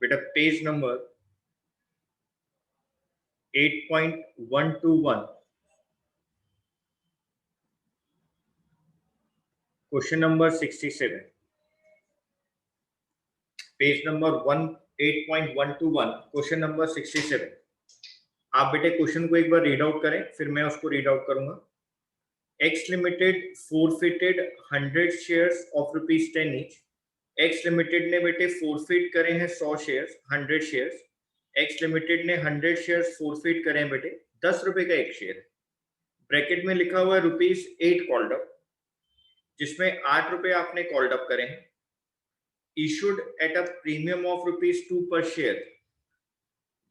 बेटा page number 8.121, question number 67, page number 8.121, question number 67। आप बेटे क्वेश्चन को एक बार रीड आउट करें, फिर मैं उसको रीड आउट करूंगा। X limited forfeited 100 shares of ₹10 each. X limited ने बेटे फोरफिट करे हैं 100 शेयर्स, 100 शेयर्स। एक्स लिमिटेड ने 100 शेयर्स फोरफिट करे हैं बेटे, 10 रुपए का एक शेयर। ब्रैकेट में लिखा हुआ है ₹8 कॉल्ड अप, जिसमें 8 रुपए आपने कॉल्ड अप करे हैं। Issued at a premium of ₹2 पर शेयर,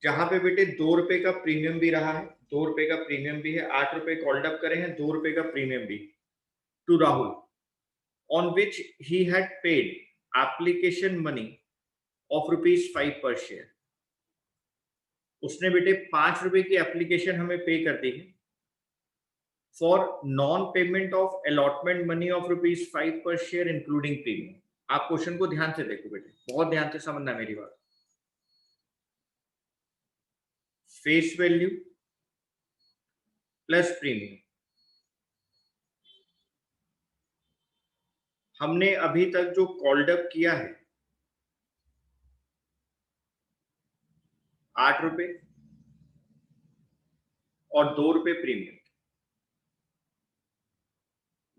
जहां पे बेटे 2 रुपए का प्रीमियम भी रहा है, 2 रुपए का प्रीमियम भी है। 8 रुपए कॉल्ड अप करे हैं, 2 रुपए का प्रीमियम भी। To Rahul, on which he had paid application money of ₹5 per share. उसने बेटे 5 रुपए की एप्लीकेशन हमें पे कर दी है for non payment of allotment money of ₹5 per share including premium. आप क्वेश्चन को ध्यान से देखो बेटे, बहुत ध्यान से समझना मेरी बात। फेस वैल्यू प्लस प्रीमियम, हमने अभी तक जो कॉल्ड अप किया है 8 रुपए और 2 रुपए प्रीमियम,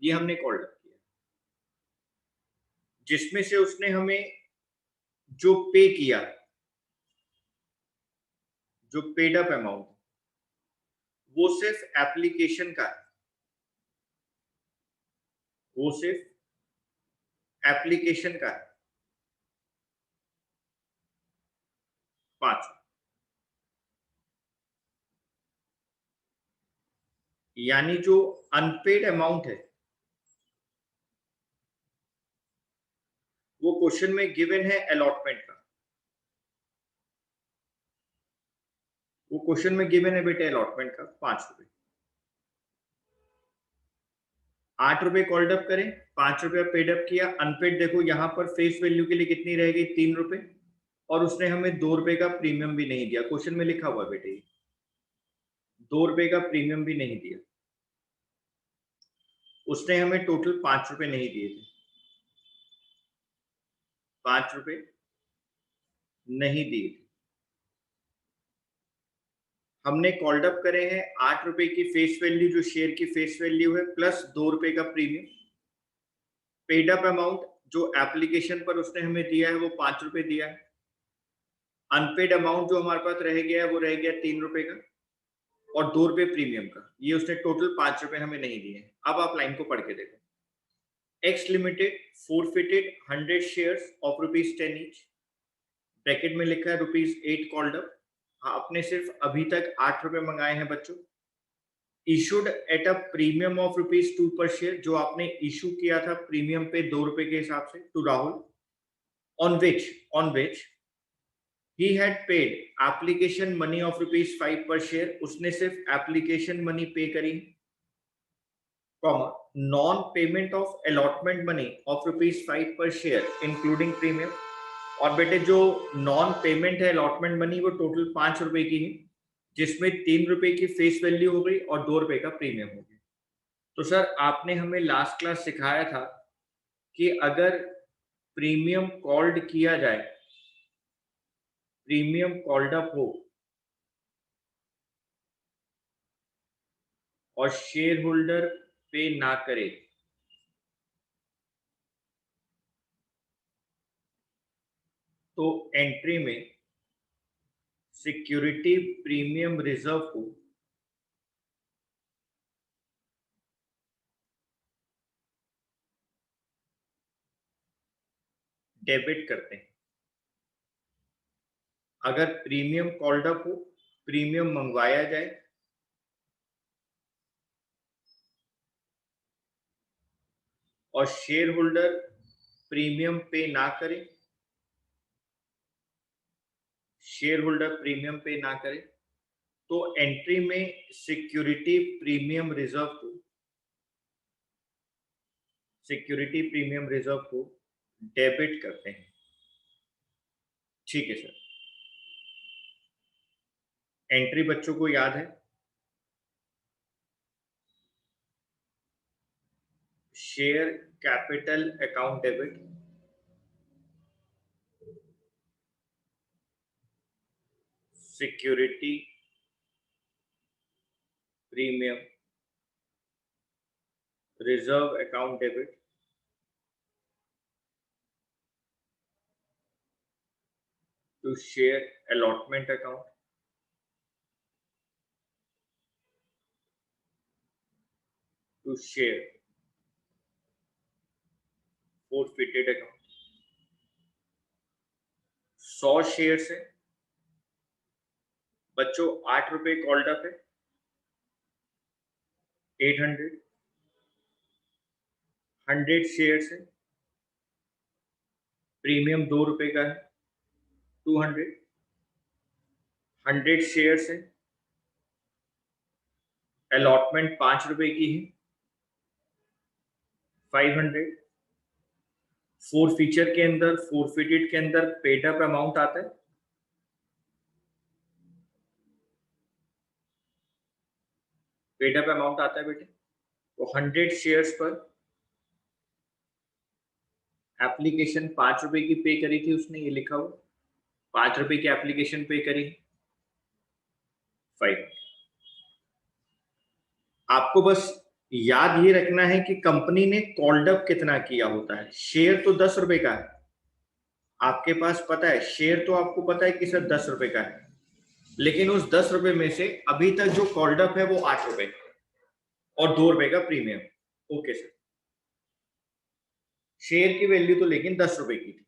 ये हमने कॉल्ड अप किया, जिसमें से उसने हमें जो पे किया, जो पेड अप अमाउंट, वो सिर्फ एप्लीकेशन का है, वो सिर्फ एप्लीकेशन का है 5। यानी जो अनपेड अमाउंट है वो क्वेश्चन में गिवन है अलॉटमेंट का, वो क्वेश्चन में गिवन है बेटे अलॉटमेंट का 5 रुपए। 8 रुपए कॉल्ड अप करें, 5 रुपया पेड अप किया। अनपेड देखो यहां पर फेस वैल्यू के लिए कितनी रहेगी, 3 रुपए, और उसने हमें 2 रुपए का प्रीमियम भी नहीं दिया। क्वेश्चन में लिखा हुआ बेटे 2 रुपए का प्रीमियम भी नहीं दिया। उसने हमें टोटल 5 रुपए नहीं दिए थे, 5 रुपए नहीं दिए थे। हमने कॉल्ड अप करे हैं 8 रुपए की फेस वैल्यू, जो शेयर की फेस वैल्यू है, प्लस 2 रुपए का प्रीमियम। पेड अप अमाउंट जो एप्लीकेशन पर उसने हमें दिया है वो 5 रुपए दिया है। अनपेड अमाउंट जो हमारे पास रह गया है वो रह गया 3 रुपए का, और 2 रुपए प्रीमियम का। ये उसने टोटल 5 रुपए हमें नहीं दिए। अब आप लाइन को पढ़ के देखो। X limited forfeited 100 shares of ₹10 each. Bracket में लिखा है ₹8 कॉल्ड अप। आपने सिर्फ अभी तक 8 रुपए मंगाए हैं बच्चों। Issued at a premium of ₹2 पर शेयर, जो आपने इशू किया था प्रीमियम पे 2 रुपए के हिसाब से, to Rahul. On which he had paid application money of ₹5 per share, उसने सिर्फ एप्लीकेशन मनी पे करी, comma non payment of allotment money of ₹5 per share including premium. और बेटे जो नॉन पेमेंट है अलॉटमेंट मनी वो टोटल 5 रुपए की है, जिसमें 3 रुपए की फेस वैल्यू हो गई और 2 रुपए का प्रीमियम हो गया। तो सर आपने हमें लास्ट क्लास सिखाया था कि अगर प्रीमियम कॉल्ड किया जाए, प्रीमियम कॉल्ड अप हो और शेयर होल्डर पे ना करे, तो एंट्री में सिक्योरिटी प्रीमियम रिजर्व को डेबिट करते हैं। अगर प्रीमियम कॉल्ड अप हो, प्रीमियम मंगवाया जाए, और शेयर होल्डर प्रीमियम पे ना करे, शेयर होल्डर प्रीमियम पे ना करे, तो एंट्री में सिक्योरिटी प्रीमियम रिजर्व को, सिक्योरिटी प्रीमियम रिजर्व को डेबिट करते हैं। ठीक है सर। एंट्री बच्चों को याद है? Share capital account debit, security premium reserve account debit, to share allotment account, to share forfeited account. 100 share से बच्चों 8 रुपए कॉल्ड अप है, 800। 100 शेयर से प्रीमियम 2 रुपए का है, 200। 100 शेयर से अलॉटमेंट 5 रुपए की है, 500। फोर फीचर के अंदर, फोरफिटेड के अंदर पेड अप अमाउंट आता है, पेड अप अमाउंट आता है बेटे। तो 100 शेयर्स पर एप्लीकेशन 5 रुपए की पे करी थी उसने, ये लिखा हुआ 5 रुपए की एप्लीकेशन पे करी, 5। आपको बस याद ये रखना है कि कंपनी ने कॉल्ड अप कितना किया होता है। शेयर तो 10 रुपए का है, आपके पास पता है, शेयर तो आपको पता है कि सर 10 रुपए का है, लेकिन उस 10 रुपए में से अभी तक जो कॉल्ड अप है वो 8 रुपए और 2 रुपए का प्रीमियम। ओके सर, शेयर की वैल्यू तो लेकिन 10 रुपए की थी,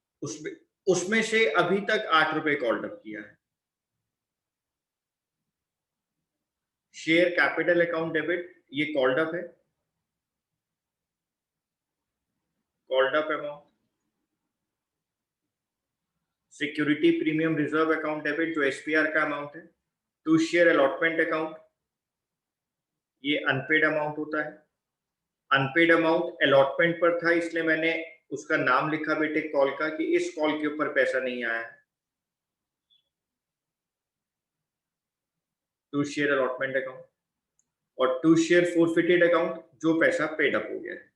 उसमें से अभी तक 8 रुपए कॉल्ड अप किया है। शेयर कैपिटल अकाउंट डेबिट, ये कॉल्ड अप है, called up amount. Security premium reserve account debit, जो एसपीआर का अमाउंट है। टू शेयर अलॉटमेंट अकाउंट, ये अनपेड अमाउंट होता है। अनपेड अमाउंट अलॉटमेंट पर था, इसलिए मैंने उसका नाम लिखा बेटे कॉल का, कि इस कॉल के ऊपर पैसा नहीं आया है। टू शेयर अलॉटमेंट अकाउंट और टू शेयर फोरफिटेड अकाउंट, जो पैसा पेड अप हो गया है।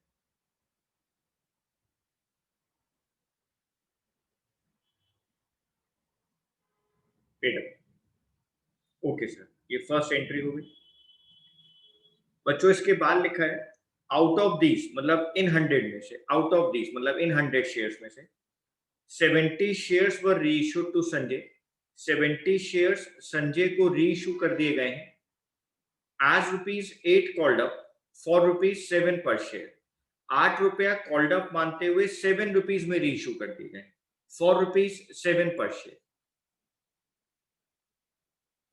Paid up. ओके सर, ये फर्स्ट एंट्री हो गई। बच्चों इसके बाद लिखा है आउट ऑफ दीज, मतलब इन 100 में से, आउट ऑफ दीज मतलब इन 100 शेयर्स में से 70 shares were reissued to Sanjay. 70 shares Sanjay को रीइश्यू कर दिए गए हैं एज ₹8 कॉल्ड अप फॉर ₹7 पर शेयर। 8 रुपया कॉल्ड अप मानते हुए 7 रुपीज में रीइश्यू कर दिए गए फॉर ₹7 पर शेयर।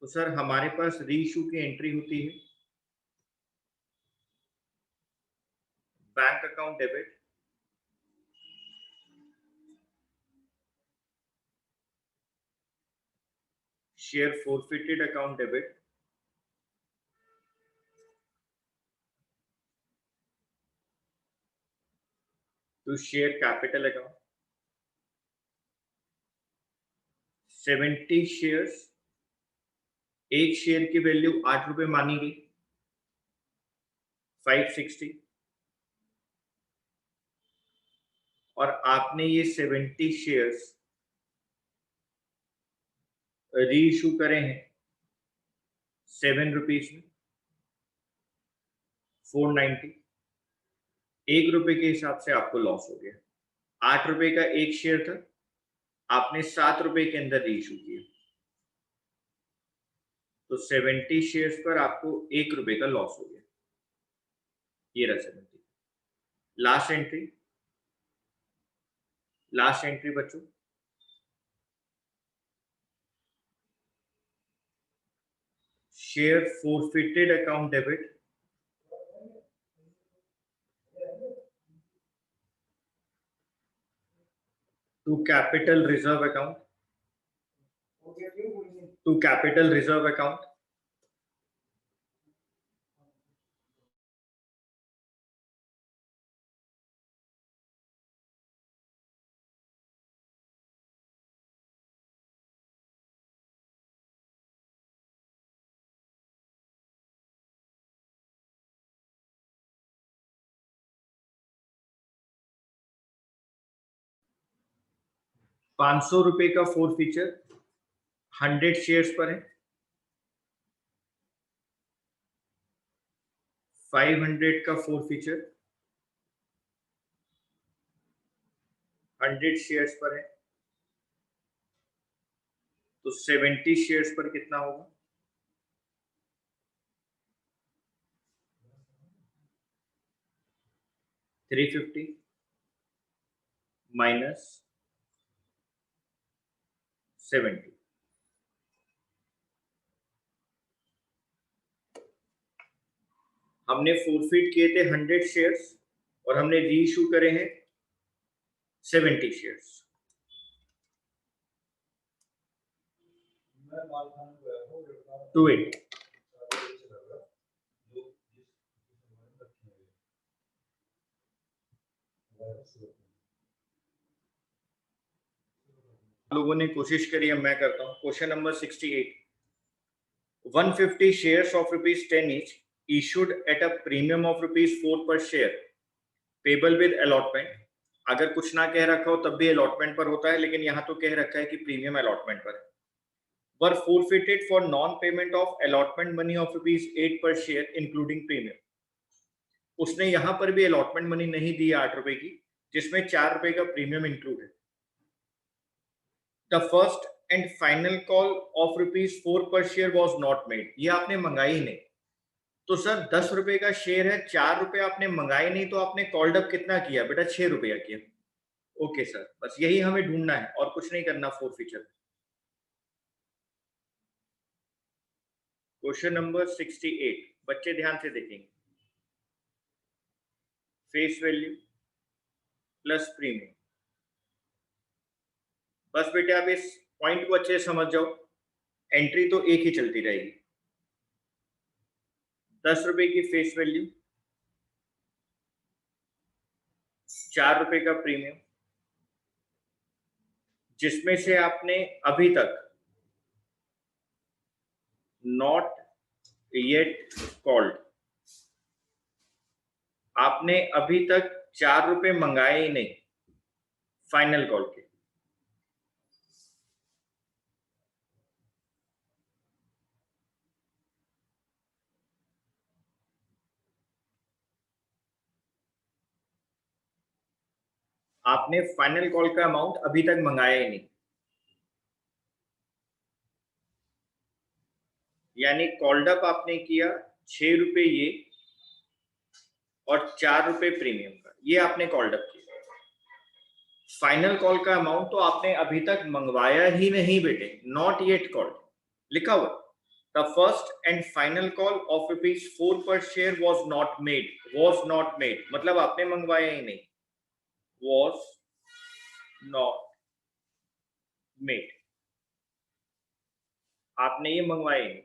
तो सर हमारे पास रीइश्यू की एंट्री होती है bank account debit, share forfeited account debit, to share capital account. 70 shares, एक शेयर की वैल्यू 8 रुपए मानी गई, 560। और आपने ये 70 शेयर्स री इशू करे हैं 7 रुपीज में, 490। 1 रुपए के हिसाब से आपको लॉस हो गया। 8 रुपए का एक शेयर था, आपने 7 रुपए के अंदर री इशू किया, तो 70 शेयर्स पर आपको 1 रुपए का लॉस हो गया। ये रहा 70। लास्ट एंट्री, लास्ट एंट्री बच्चों, share forfeited account debit, to capital reserve account, to capital reserve account, ₹500 का फोर फीचर 100 शेयर्स पर है, 500 का फोर फीचर 100 शेयर्स पर है, तो 70 शेयर्स पर कितना होगा? $350 माइनस 70। हमने फोरफीट किए थे 100 शेयर्स और हमने री इशू करे हैं 70 शेयर्स। टू एट लोगों ने कोशिश करी है, मैं करता हूं। Question number 68, 150 shares of ₹10 each issued at a premium of ₹4 per share payable with allotment। अगर कुछ ना कह रखा हो तब भी अलॉटमेंट पर होता है, लेकिन यहां तो कह रखा है कि प्रीमियम अलॉटमेंट पर है। वर forfeited for non payment of allotment money of ₹8 per share including premium। उसने यहां पर भी अलॉटमेंट मनी नहीं दी ₹8 की, जिसमें ₹4 का प्रीमियम इंक्लूड है। The first and final call of ₹4 per share was not made। ये आपने मंगाई ही नहीं, तो सर ₹10 का शेयर है, ₹4 आपने मंगाए नहीं, तो आपने कॉल्ड अप कितना किया बेटा? ₹6 किया। ओके सर, बस यही हमें ढूंढना है और कुछ नहीं करना फोर फीचर। क्वेश्चन नंबर 68, बच्चे ध्यान से देखेंगे। Face value plus premium. बस बेटे आप इस पॉइंट को अच्छे से समझ जाओ, एंट्री तो एक ही चलती रहेगी। ₹10 की फेस वैल्यू, ₹4 का प्रीमियम, जिसमें से आपने अभी तक नॉट येट कॉल्ड, आपने अभी तक ₹4 मंगाए ही नहीं फाइनल कॉल के। आपने फाइनल कॉल का अमाउंट अभी तक मंगाया ही नहीं, यानी कॉल्ड अप आपने किया ₹6 ये और ₹4 प्रीमियम का, ये आपने कॉल्ड अप किया। फाइनल कॉल का अमाउंट तो आपने अभी तक मंगवाया ही नहीं बेटे, नॉट येट कॉल्ड लिखा हुआ। The first and final call of ₹4 per share was not made, was not made मतलब आपने मंगवाया ही नहीं, was not made, आपने ये मंगवाया ही नहीं,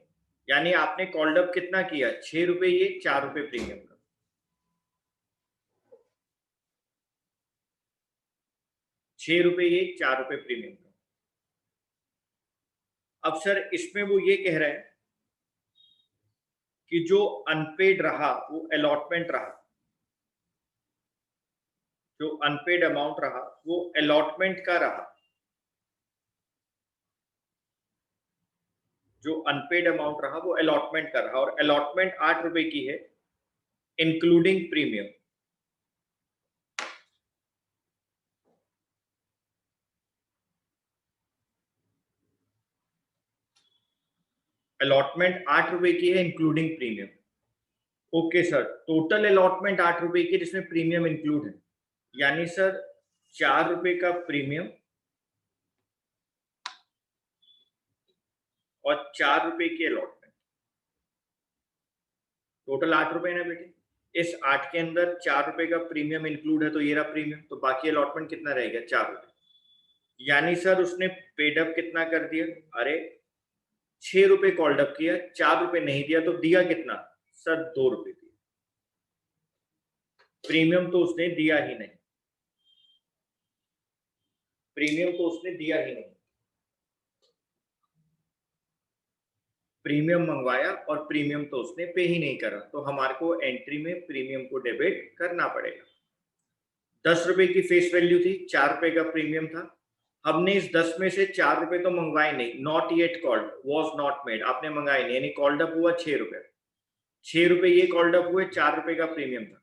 यानी आपने कॉल्ड अप कितना किया? ₹6 ये, ₹4 प्रीमियम का। ₹6 ये, ₹4 प्रीमियम का। अब सर इसमें वो ये कह रहा है कि जो अनपेड रहा वो अलॉटमेंट रहा, जो अनपेड अमाउंट रहा वो अलॉटमेंट का रहा, जो अनपेड अमाउंट रहा वो अलॉटमेंट का रहा, और अलॉटमेंट ₹8 की है इंक्लूडिंग प्रीमियम। अलॉटमेंट ₹8 की है including premium. Okay sir, total allotment ₹8 की जिसमें प्रीमियम इंक्लूड है, यानी सर ₹4 का प्रीमियम और ₹4 की अलॉटमेंट, टोटल ₹8 ना बेटे। इस 8 के अंदर ₹4 का प्रीमियम इंक्लूड है, तो ये रहा प्रीमियम, तो बाकी अलॉटमेंट कितना रहेगा? ₹4। यानी सर उसने पेड अप कितना कर दिया? अरे ₹6 कॉल्ड अप किया, ₹4 नहीं दिया, तो दिया कितना? सर ₹2 दिया। प्रीमियम तो उसने दिया ही नहीं, प्रीमियम तो उसने दिया ही नहीं। प्रीमियम मंगवाया और प्रीमियम तो उसने पे ही नहीं करा, तो हमारे को एंट्री में प्रीमियम को डेबिट करना पड़ेगा। ₹10 की फेस वैल्यू थी, ₹4 का प्रीमियम था, हमने इस 10 में से 4 रुपए तो मंगवाए नहीं, not yet called, was not made, आपने मंगाए नहीं, यानी कॉल्ड अप हुआ 6 रुपए, 6 रुपए ये कॉल्ड अप हुए, 4 रुपए का प्रीमियम था,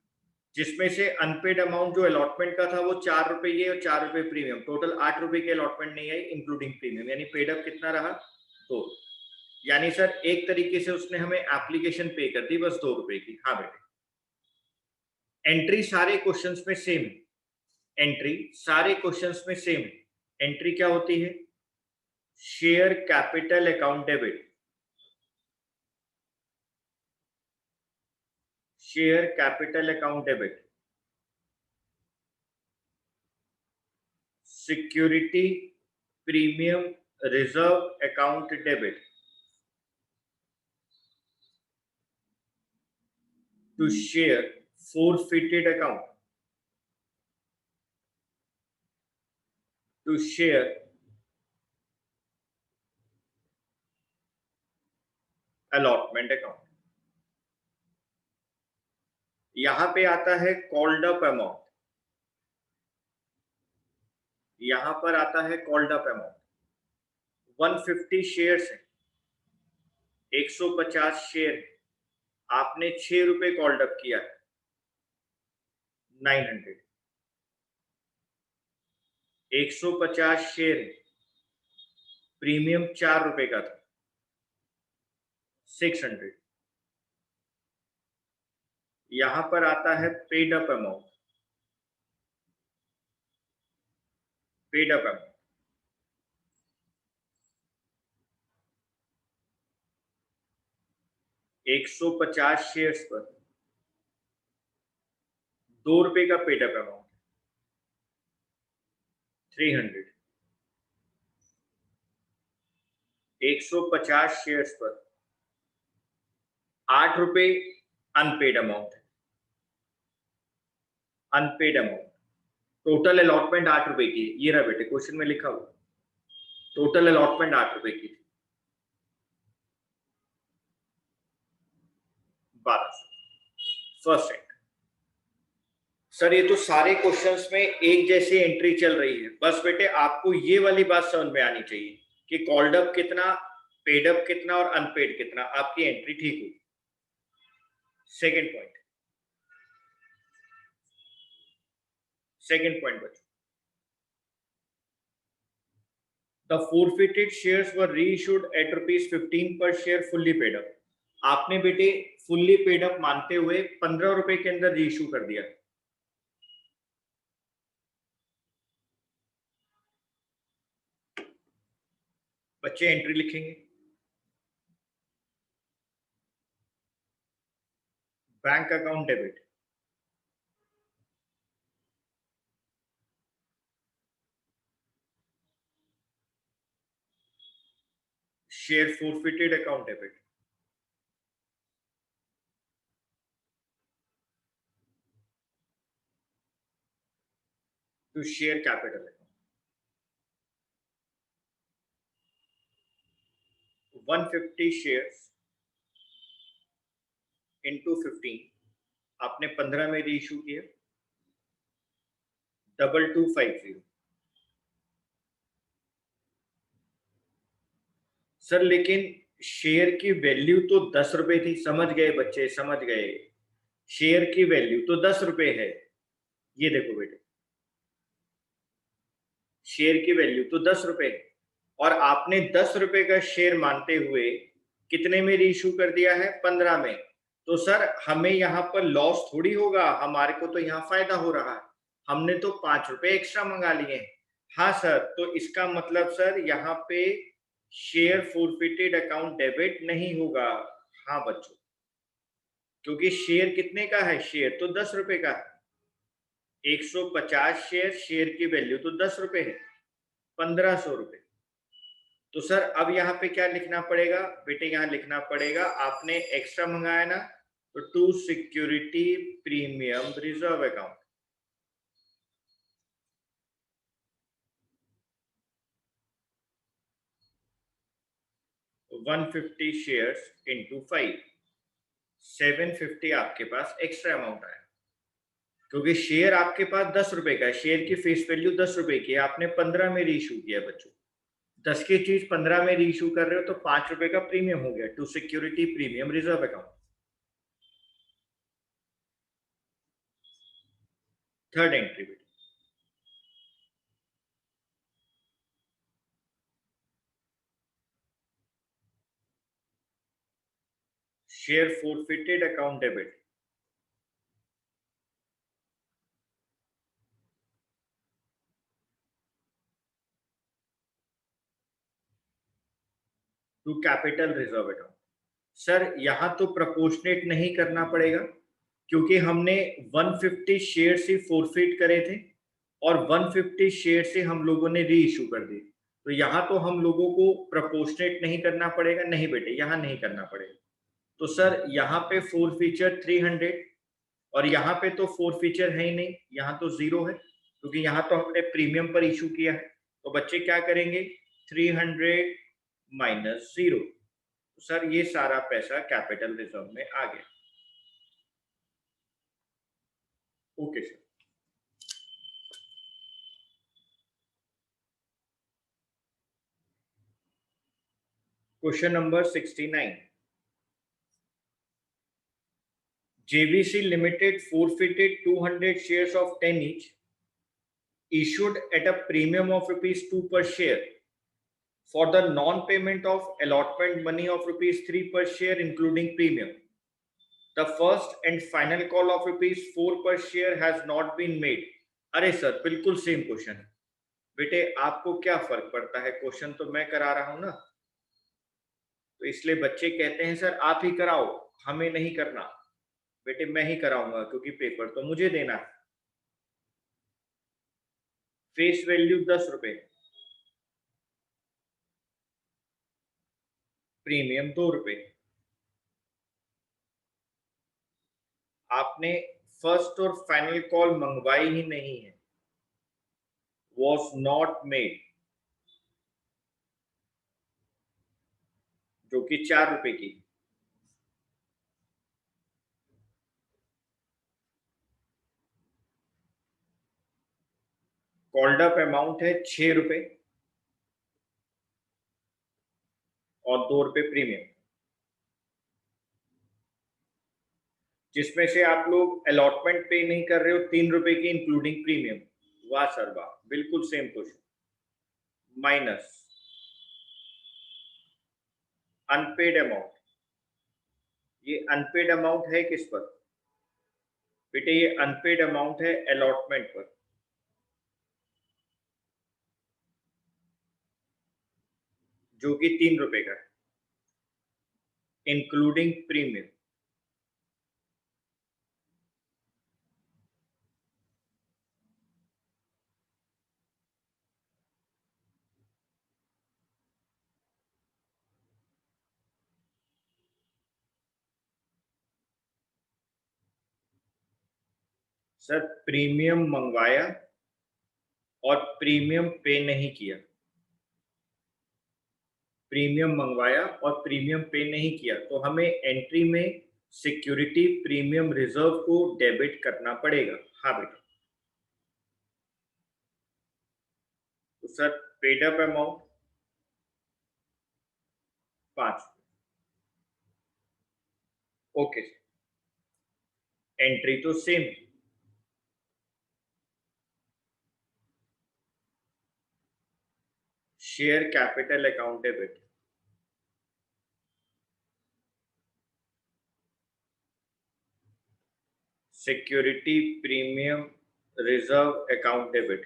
जिसमें से अनपेड अमाउंट जो अलॉटमेंट का था वो 4 रुपए ये और 4 रुपए प्रीमियम, टोटल 8 रुपए की अलॉटमेंट नहीं आई इंक्लूडिंग प्रीमियम, यानी पेड अप कितना रहा 2। यानी सर एक तरीके से उसने हमें एप्लीकेशन पे कर दी बस 2 रुपए की। हाँ बेटे, एंट्री सारे क्वेश्चंस में सेम है, एंट्री सारे क्वेश्चंस में सेम है। एंट्री क्या होती है? Share capital account debit, share capital account debit, security premium reserve account debit, to share forfeited account, to share allotment account। यहां पे आता है कॉल्ड अप अमाउंट, यहां पर आता है कॉल्ड अप अमाउंट 150 शेयर्स है, 150 शेयर है, आपने 6 रुपए कॉल्ड अप किया है, 900। 150 शेयर है, प्रीमियम 4 रुपए का था, 600। यहां पर आता है paid up amount, paid up amount 150 shares पर 2 रुपए का पेड अप अमाउंट 300। 150 शेयर्स पर 8 रुपए अनपेड अमाउंट है, अनपेड अमाउंट, टोटल अलॉटमेंट 8 रुपए की, ये रहा बेटे क्वेश्चन में लिखा हुआ, टोटल अलॉटमेंट 8 रुपए की थी, 1200। फर्स्ट एंड सर ये तो सारे क्वेश्चंस में एक जैसी एंट्री चल रही है, बस बेटे आपको ये वाली बात समझ में आनी चाहिए कि कॉल्ड अप कितना, पेड अप कितना और अनपेड कितना, आपकी एंट्री ठीक हुई। सेकंड पॉइंट, सेकंड पॉइंट बच्चों, the forfeited shares were reissued at ₹15 per share fully paid up। आपने बेटे फुल्ली पेड अप मानते हुए 15 रुपए के अंदर रीइश्यू कर दिया, बच्चे एंट्री लिखेंगे, bank account debit, share forfeited account debit, to share capital account, 150 shares into 15, आपने 15 में रीइश्यू किया, 2250। सर लेकिन शेयर की वैल्यू तो 10 रुपए थी, समझ गए बच्चे, समझ गए, शेयर की वैल्यू तो 10 रुपए है, ये देखो बेटे शेयर की वैल्यू तो 10 रुपए है, और आपने 10 रुपए का शेयर मानते हुए कितने में रीइश्यू कर दिया है, 15 में, तो सर हमें यहाँ पर लॉस थोड़ी होगा, हमारे को तो यहाँ फायदा हो रहा है, हमने तो 5 रुपए एक्स्ट्रा मंगा लिए हैं। हाँ सर, तो इसका मतलब सर यहाँ पे शेयर forfeited अकाउंट डेबिट नहीं होगा। हाँ बच्चों, क्योंकि शेयर कितने का है, शेयर तो 10 रुपए का है, 150 शेयर, शेयर की वैल्यू तो 10 रुपए है, 1500 रुपए। तो सर अब यहाँ पे क्या लिखना पड़ेगा बेटे, यहाँ लिखना पड़ेगा आपने एक्स्ट्रा मंगाया ना, तो to security premium reserve account, तो 150 शेयर्स इंटू 5, 750 आपके पास एक्स्ट्रा अमाउंट आया। क्योंकि शेयर आपके पास 10 रुपए का है, शेयर की फेस वैल्यू 10 रुपए की है, आपने 15 में रीइश्यू किया बच्चों। 10 की चीज 15 में रीइश्यू कर रहे हो तो 5 रुपए का प्रीमियम हो गया, to security premium reserve account. Third entry बेटा, share forfeited account debit to capital reserve account. Sir यहां तो प्रोपोर्शनेट नहीं करना पड़ेगा, क्योंकि हमने 150 शेयर ही फोरफिट करे थे और 150 शेयर से हम लोगों ने री इशू कर दी, तो यहां तो हम लोगों को प्रोपोर्शनेट नहीं करना पड़ेगा। नहीं बेटे, यहां नहीं करना पड़ेगा। तो सर यहाँ पे फोर फीचर 300 और यहाँ पे तो फोर फीचर है ही नहीं, यहाँ तो जीरो है, क्योंकि यहाँ तो हमने प्रीमियम पर इशू किया है। तो बच्चे क्या करेंगे, 300 माइनस जीरो। तो सर ये सारा पैसा कैपिटल रिजर्व में आ गया। Okay sir. Question number 69, JVC Limited forfeited 200 shares of 10 each, issued at a premium of rupees 2 per share for the non-payment of allotment money of rupees 3 per share including premium. The first and final call of rupees 4 per share has not been made. अरे sir बिल्कुल same question है बेटे, आपको क्या फर्क पड़ता है, question तो मैं करा रहा हूं ना। तो इसलिए बच्चे कहते हैं सर आप ही कराओ, हमें नहीं करना। बेटे मैं ही कराऊंगा, क्योंकि पेपर तो मुझे देना है। फेस वैल्यू 10 रुपए, प्रीमियम 2 रुपए। आपने फर्स्ट और फाइनल कॉल मंगवाई ही नहीं है, वॉज नॉट मेड, जो कि 4 रुपए की। कॉल्ड अप अमाउंट है 6 रुपए और 2 रुपए प्रीमियम, जिसमें से आप लोग अलॉटमेंट पे नहीं कर रहे हो 3 रुपए की इंक्लूडिंग प्रीमियम। वाह सर वाह, बिल्कुल same question. Minus unpaid amount, ये अनपेड अमाउंट है किस पर बेटे, ये अनपेड अमाउंट है अलॉटमेंट पर, जो कि 3 रुपए का है इंक्लूडिंग प्रीमियम। सर प्रीमियम मंगवाया और प्रीमियम पे नहीं किया, प्रीमियम मंगवाया और प्रीमियम पे नहीं किया, तो हमें एंट्री में सिक्योरिटी प्रीमियम रिजर्व को डेबिट करना पड़ेगा। हाँ बेटा। तो sir paid up amount 5। Okay, entry तो same, share capital account debit, security premium reserve account debit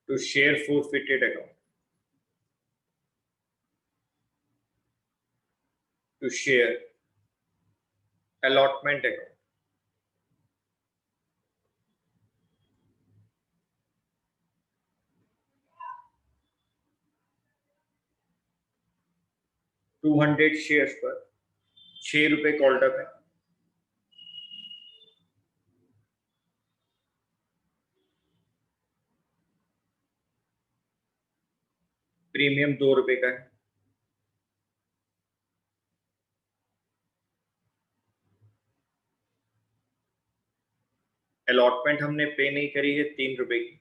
to share forfeited account, to share allotment account. To 200 shares पर 6 रुपए कॉल्ड अप है, प्रीमियम 2 रुपए का है। अलॉटमेंट हमने पे नहीं करी है 3 रुपए की।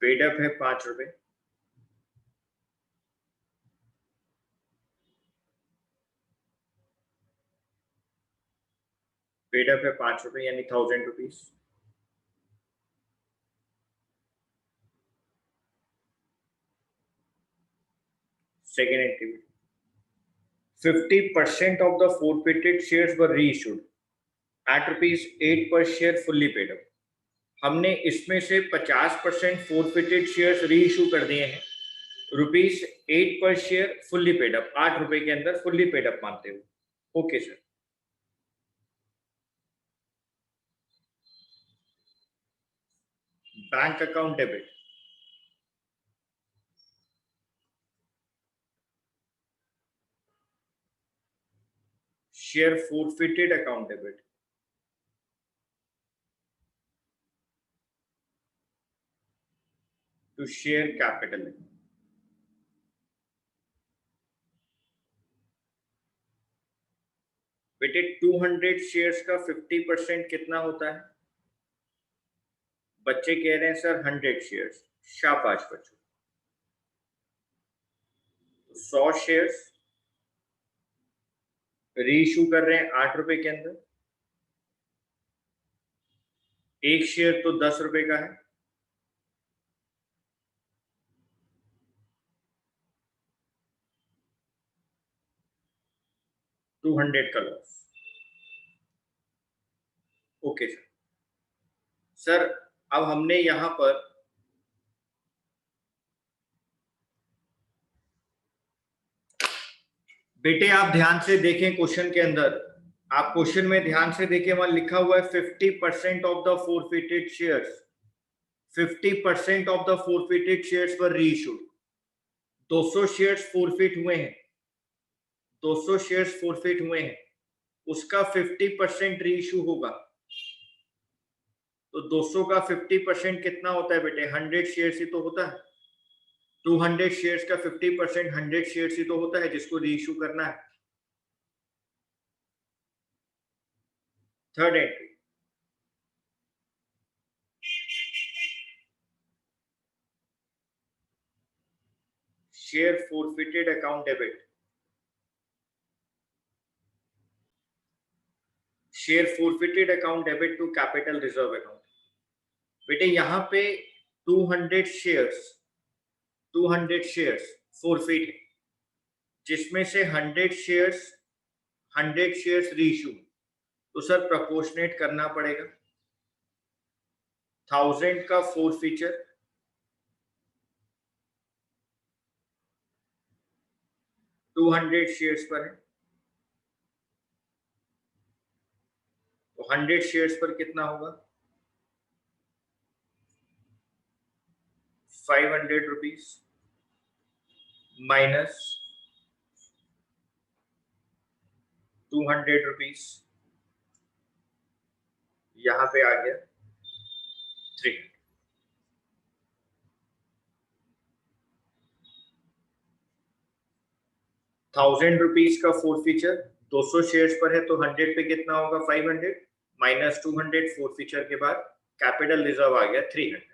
पेड अप है 5 रुपए। पेड अप है 5 रुपए यानी 1000 rupees. Second entry, 50% of the forfeited shares were reissued at rupees 8 per share fully paid up। हमने इसमें से 50% forfeited shares रीइश्यू कर दिए हैं rupees 8 per share fully paid up, 8 रुपए के अंदर फुल्ली पेड अप मानते हुए। Okay sir. Bank account debit, share forfeited account debit, to share capital. बेटे 200 शेयर्स का 50% कितना होता है? बच्चे कह रहे हैं सर 100 शेयर्स। शाबाश बच्चों। 100 शेयर्स रीइश्यू कर रहे हैं 8 रुपए के अंदर। एक शेयर तो 10 रुपए का है। टू 200 का लॉस। Okay sir. सर अब हमने यहां पर बेटे आप ध्यान से देखें क्वेश्चन के अंदर, आप क्वेश्चन में ध्यान से देखें, वहां लिखा हुआ है 50% of the forfeited shares, 50% of the forfeited shares पर रीइश्यूड। 200 शेयर्स फोरफिट हुए हैं, 200 शेयर्स फोरफिट हुए हैं, उसका 50% रीइश्यू होगा। तो 200 का 50% कितना होता है बेटे? 100 शेयर्स ही तो होता है। 200 शेयर्स का 50% 100 शेयर्स ही तो होता है जिसको रीइश्यू करना है। Third entry, share forfeited account debit, share forfeited account debit to capital reserve account. बेटे यहां पे 200 शेयर्स, 200 शेयर्स फोरफिट है, जिसमें से 100 शेयर्स, 100 शेयर्स रीइश्यू। तो सर प्रोपोर्शनेट करना पड़ेगा। 1000 का फोरफीचर, 200 शेयर्स पर है, तो 100 शेयर्स पर कितना होगा? 500 रुपीज माइनस 200 रुपीज, यहां पे आ गया 3। 1000 रुपीज का फोरफीचर 200 शेयर्स पर है, तो 100 पे कितना होगा? 500 माइनस 200, फोरफीचर के बाद कैपिटल रिजर्व आ गया 300।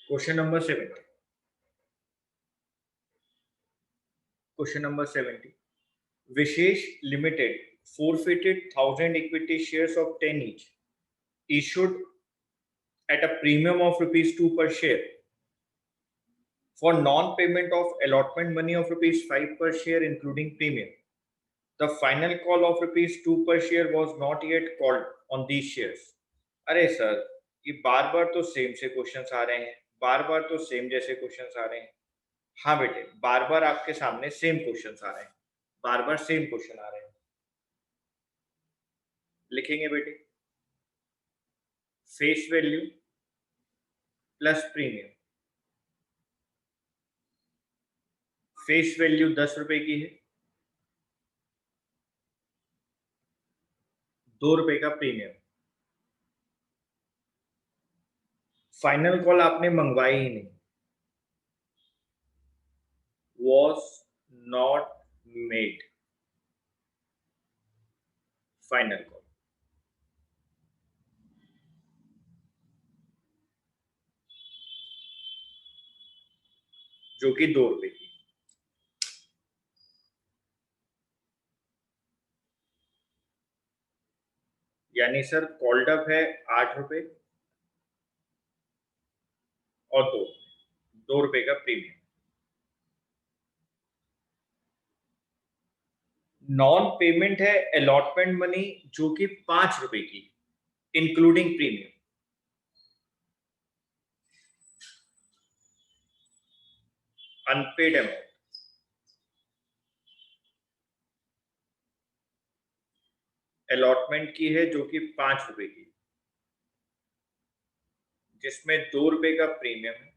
Question number 70, question number 70, wishes limited forfeited 1000 equity shares of 10 each issued at a premium of rupees 2 per share for non-payment of allotment money of rupees 5 per share including premium. The final call of rupees 2 per share was not yet called on these shares। अरे sir ये बार बार तो same से questions आ रहे हैं, बार बार तो same जैसे questions आ रहे हैं। हाँ बेटे, बार बार आपके सामने सेम क्वेश्चंस आ रहे हैं, बार बार सेम क्वेश्चन आ रहे हैं। लिखेंगे बेटे, face value plus premium. Face value 10 रुपए की है, 2 रुपए का प्रीमियम। फाइनल कॉल आपने मंगवाई ही नहीं, was not made final call. जो कि 2 रुपए की। यानी सर कॉल्ड अप है 8 रुपए और 2 रुपए का प्रीमियम। नॉन पेमेंट है अलॉटमेंट मनी, जो कि 5 रुपए की, including premium. Unpaid amount allotment की है, जो कि 5 रुपए की, जिसमें 2 रुपए का प्रीमियम है,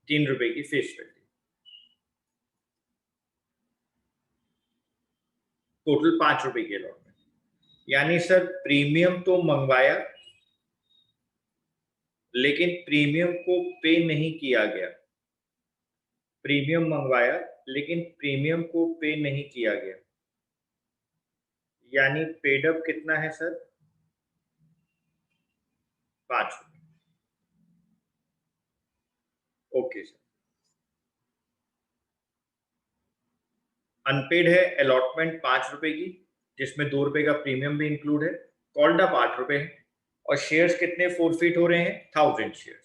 3 रुपए की फेस वैल्यू। टोटल 5 रुपए की अलॉटमेंट। यानी सर प्रीमियम तो मंगवाया, लेकिन प्रीमियम को पे नहीं किया गया। प्रीमियम मंगवाया, लेकिन प्रीमियम को पे नहीं किया गया। यानी पेड अप कितना है सर? 5 रुपए। Okay sir. अनपेड है अलॉटमेंट 5 रुपए की, जिसमें 2 रुपए का प्रीमियम भी इंक्लूड है। कॉल्ड अप 8 रुपए है। और शेयर्स कितने फोरफिट हो रहे हैं? 1000 shares.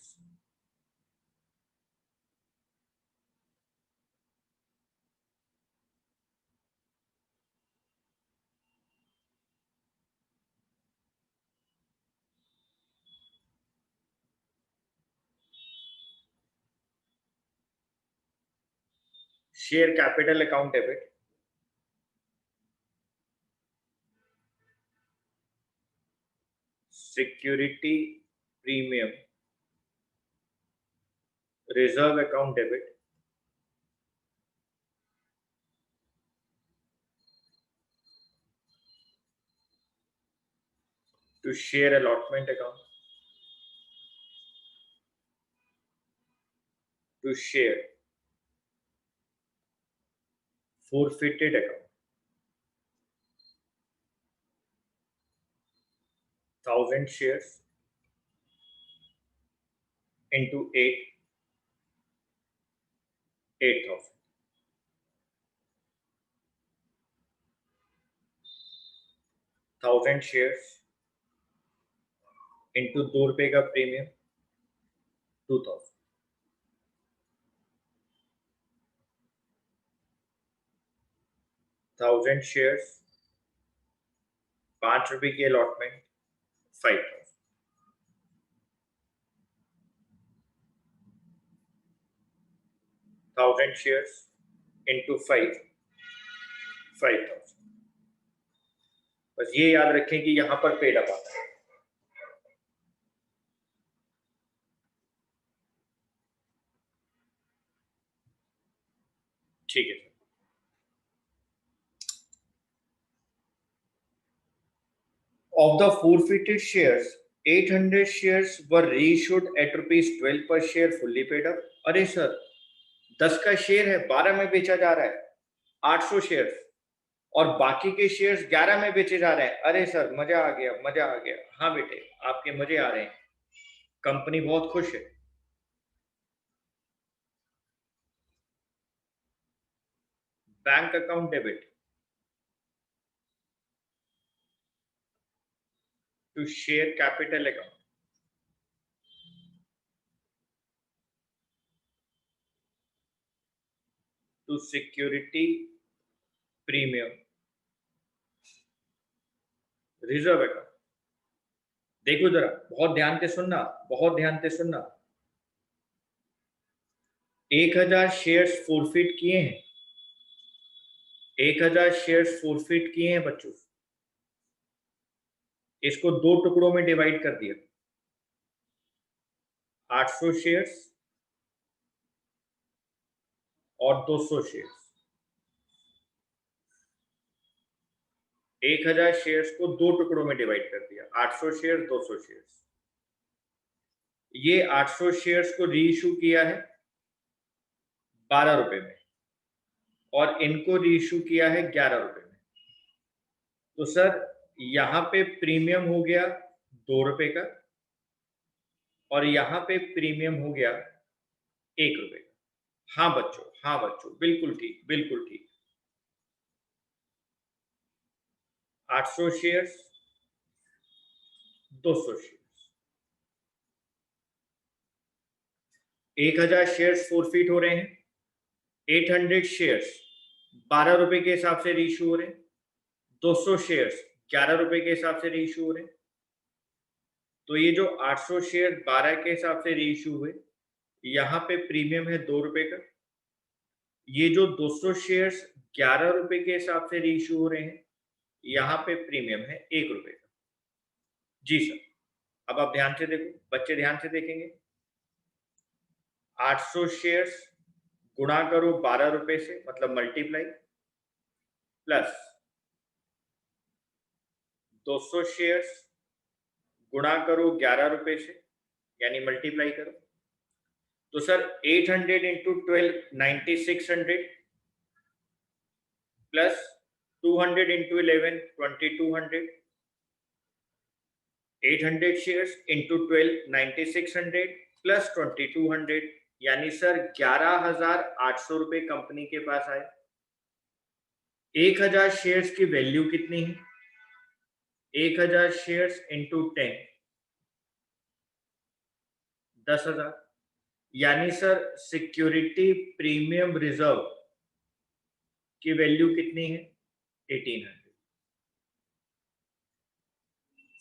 Share capital account debit, security premium, reserve account debit, to share allotment account, to share forfeited account, 1000 shares into 8,000, 1000 shares into 2 रुपए का प्रीमियम, 2000, 1000 shares, 5 रुपए की अलॉटमेंट, 5000, 1000 shares into 5000। बस ये याद रखें कि यहां पर पेड अप आता है। ठीक है sir. Of the forfeited shares, 800 shares were reissued at ₹12 per share, fully paid up। अरे सर, 10 का शेयर है, 12 में बेचा जा रहा है, 800 शेयर, और बाकी के शेयर्स 11 में बेचे जा रहे हैं। अरे सर, मजा आ गया, मजा आ गया। हाँ बेटे, आपके मजे आ रहे हैं, कंपनी बहुत खुश है। Bank account debit, to share capital account, to security premium, reserve account. देखो जरा, बहुत ध्यान से सुनना, बहुत ध्यान से सुनना। 1000 शेयर्स फोरफिट किए हैं, 1000 शेयर्स फोरफिट किए हैं बच्चों। इसको दो टुकड़ों में डिवाइड कर दिया, 800 शेयर्स और 200 शेयर्स। 1000 शेयर्स को दो टुकड़ों में डिवाइड कर दिया, 800 शेयर्स, 200 शेयर्स। ये 800 शेयर्स को री इशू किया है 12 रुपए में और इनको री इशू किया है 11 रुपए में। तो सर यहां पे प्रीमियम हो गया 2 रुपए का और यहां पे प्रीमियम हो गया 1 रुपए का। हाँ बच्चों, हाँ बच्चों, बिल्कुल ठीक, बिल्कुल ठीक। 800 शेयर्स, 200 शेयर्स, 1000 शेयर्स फोरफिट हो रहे हैं, 800 शेयर्स 12 रुपए के हिसाब से रीइशू हो रहे हैं, 200 शेयर्स 11 रुपए के हिसाब से रीइशू हो रहे हैं। तो ये जो 800 शेयर 12 के हिसाब से रीइशू हुए, यहाँ पे प्रीमियम है 2 रुपए का। ये जो 200 शेयर्स 11 रुपए के हिसाब से रीइशू हो रहे हैं, यहाँ पे प्रीमियम है 1 रुपए का। जी सर। अब आप ध्यान से देखो, बच्चे ध्यान से देखेंगे। 800 शेयर्स गुणा करो 12 रुपए से, मतलब मल्टीप्लाई, प्लस 200 शेयर्स गुणा करो 11 रुपए से, यानी मल्टीप्लाई करो। तो sir 800 into 12 9600 plus 200 into 11 2200, 800 shares into 12 9600 plus 2200, यानी सर 11800 रुपए कंपनी के पास आए। 1000 शेयर्स की वैल्यू कितनी है? 1000 शेयर्स इंटू 10 10,000, यानी सर सिक्योरिटी प्रीमियम रिजर्व की वैल्यू कितनी है? 1800।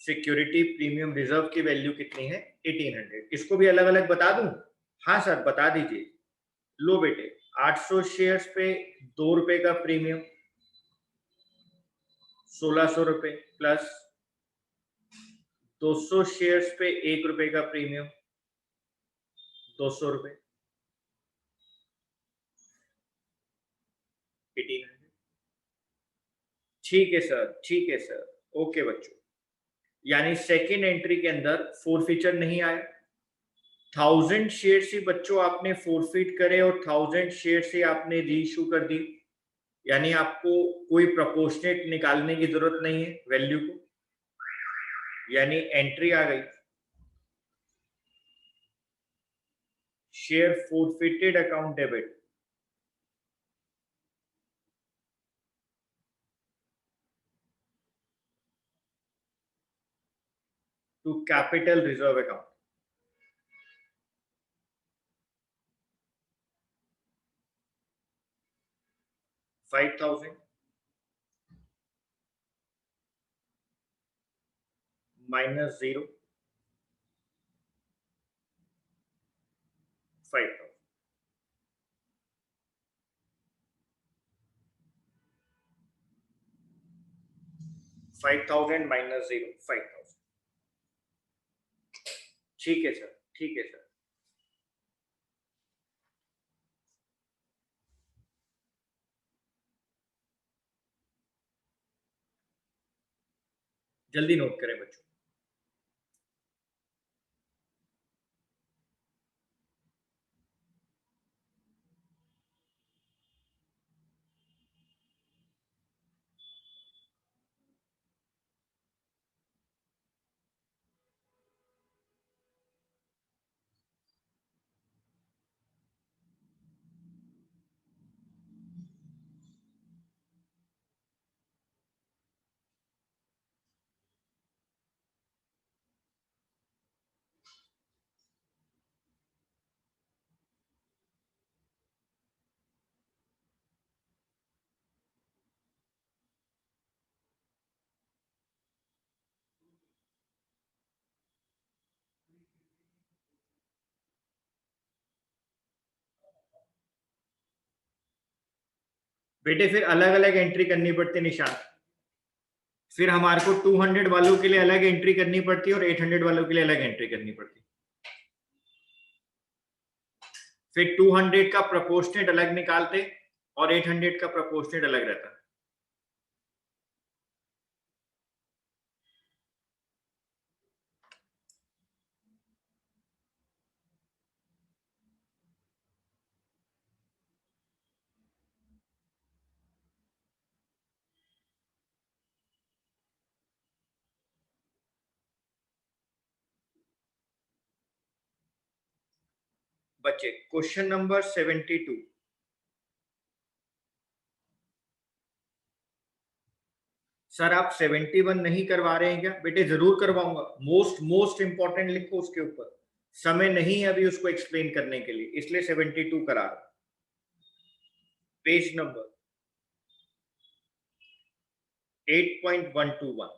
सिक्योरिटी प्रीमियम रिजर्व की वैल्यू कितनी है? 1800। इसको भी अलग अलग बता दूं? हाँ सर बता दीजिए। लो बेटे, 800 शेयर्स पे 2 रुपए का प्रीमियम 1600 रुपए, प्लस 200 शेयर्स पे 1 रुपए का प्रीमियम 200 रुपए, 1800। ठीक है सर, ठीक है सर, ओके बच्चों। यानी सेकेंड एंट्री के अंदर फोरफीचर नहीं आया। 1000 शेयर ही बच्चों आपने फोरफिट करे और 1000 शेयर से आपने री इशू कर दी, यानी आपको कोई प्रोपोर्शनेट निकालने की जरूरत नहीं है वैल्यू को, यानी एंट्री आ गई। Share forfeited account debit to capital reserve account. 5000 minus 0, 5000, 5000 minus 0, 5000। ठीक है सर, ठीक है सर। जल्दी नोट करें बच्चों। बेटे फिर अलग अलग एंट्री करनी पड़ती निशान, फिर हमारे को 200 वालों के लिए अलग एंट्री करनी पड़ती है और 800 वालों के लिए अलग एंट्री करनी पड़ती है। फिर 200 का प्रोपोर्शनेट अलग निकालते और 800 का प्रोपोर्शनेट अलग रहता। बच्चे क्वेश्चन नंबर 72, सर आप 71 नहीं करवा रहे हैं क्या? बेटे जरूर करवाऊंगा, मोस्ट मोस्ट इंपॉर्टेंट लिखो उसके ऊपर, समय नहीं है अभी उसको एक्सप्लेन करने के लिए, इसलिए 72 करा रहा। Page number 8.121,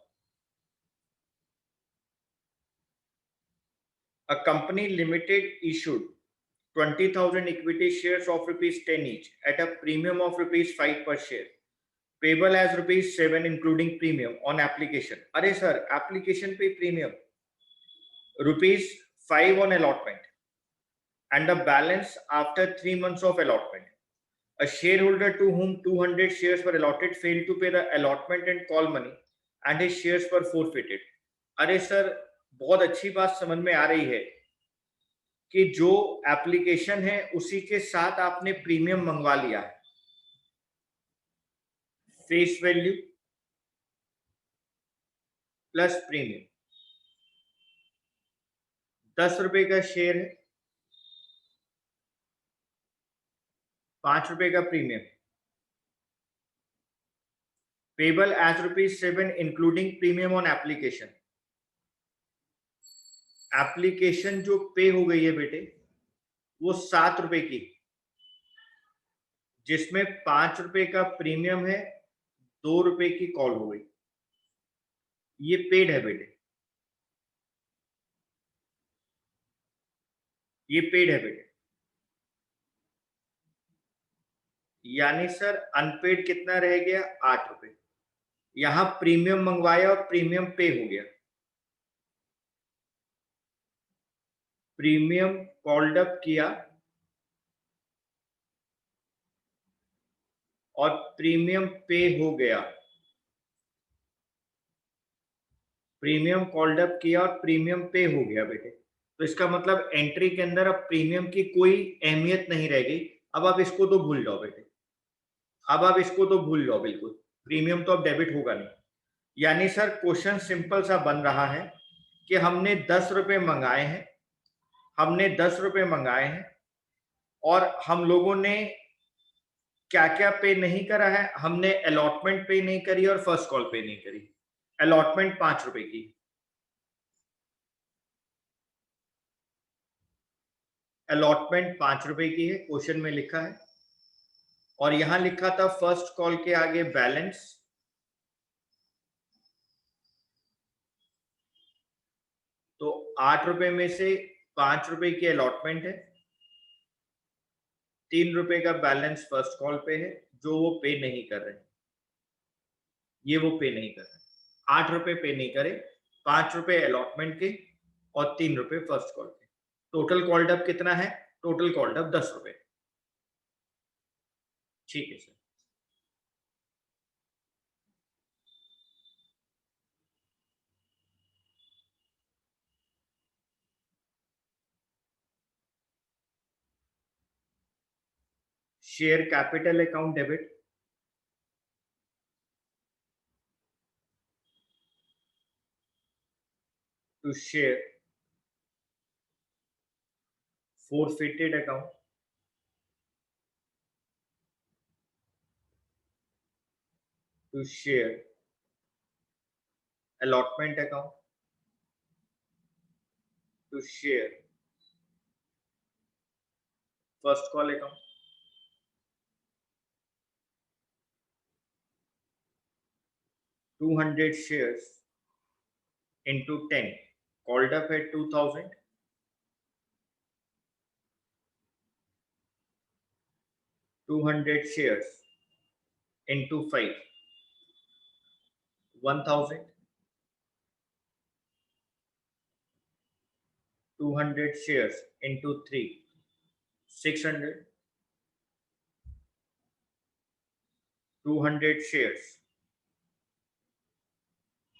a company limited issued 20,000 equity shares of rupees 10 each at a premium of rupees 5 per share, payable as rupees 7 including premium on application. अरे सर application पे premium rupees 5 on allotment and the balance after 3 months of allotment. A shareholder to whom 200 shares were allotted failed to pay the allotment and call money and his shares were forfeited. अरे sir बहुत अच्छी बात समझ में आ रही है कि जो एप्लीकेशन है उसी के साथ आपने प्रीमियम मंगवा लिया है, फेस वैल्यू प्लस प्रीमियम, 10 रुपए का शेयर है, 5 रुपए का premium, payable as ₹7 including premium on application. Application जो पे हो गई है बेटे वो 7 रुपए की, जिसमें 5 रुपए का प्रीमियम है, 2 रुपए की कॉल हो गई, ये पेड है बेटे, ये पेड है बेटे। यानी सर अनपेड कितना रह गया? 8 रुपए। यहां प्रीमियम मंगवाया और प्रीमियम पे हो गया, प्रीमियम कॉल्ड अप किया और प्रीमियम पे हो गया, प्रीमियम कॉल्ड अप किया और प्रीमियम पे हो गया बेटे। तो इसका मतलब एंट्री के अंदर अब प्रीमियम की कोई अहमियत नहीं रह गई। अब आप इसको तो भूल जाओ बेटे, अब आप इसको तो भूल जाओ बिल्कुल, प्रीमियम तो अब डेबिट होगा नहीं। यानी सर क्वेश्चन सिंपल सा बन रहा है कि हमने 10 रुपए मंगाए हैं, हमने 10 रुपए मंगाए हैं और हम लोगों ने क्या क्या पे नहीं करा है? हमने अलॉटमेंट पे नहीं करी और फर्स्ट कॉल पे नहीं करी। अलॉटमेंट 5 रुपए की, अलॉटमेंट 5 रुपए की है, क्वेश्चन में लिखा है, और यहां लिखा था फर्स्ट कॉल के आगे बैलेंस, तो 8 रुपए में से 5 रुपए की अलॉटमेंट है, 3 रुपए का बैलेंस फर्स्ट कॉल पे है जो वो पे नहीं कर रहे, ये वो पे नहीं कर रहे, 8 रुपए पे नहीं करे, 5 रुपए अलॉटमेंट के और 3 रुपए फर्स्ट कॉल के। टोटल कॉल्ड अप कितना है? टोटल कॉल्ड अप 10 रुपए। ठीक है sir. Share capital account debit, to share forfeited account, to share allotment account, to share first call account, 200 shares into 10, called up at 2000, 200 shares into 5, 1000, 200 shares into 3, 600, 200 shares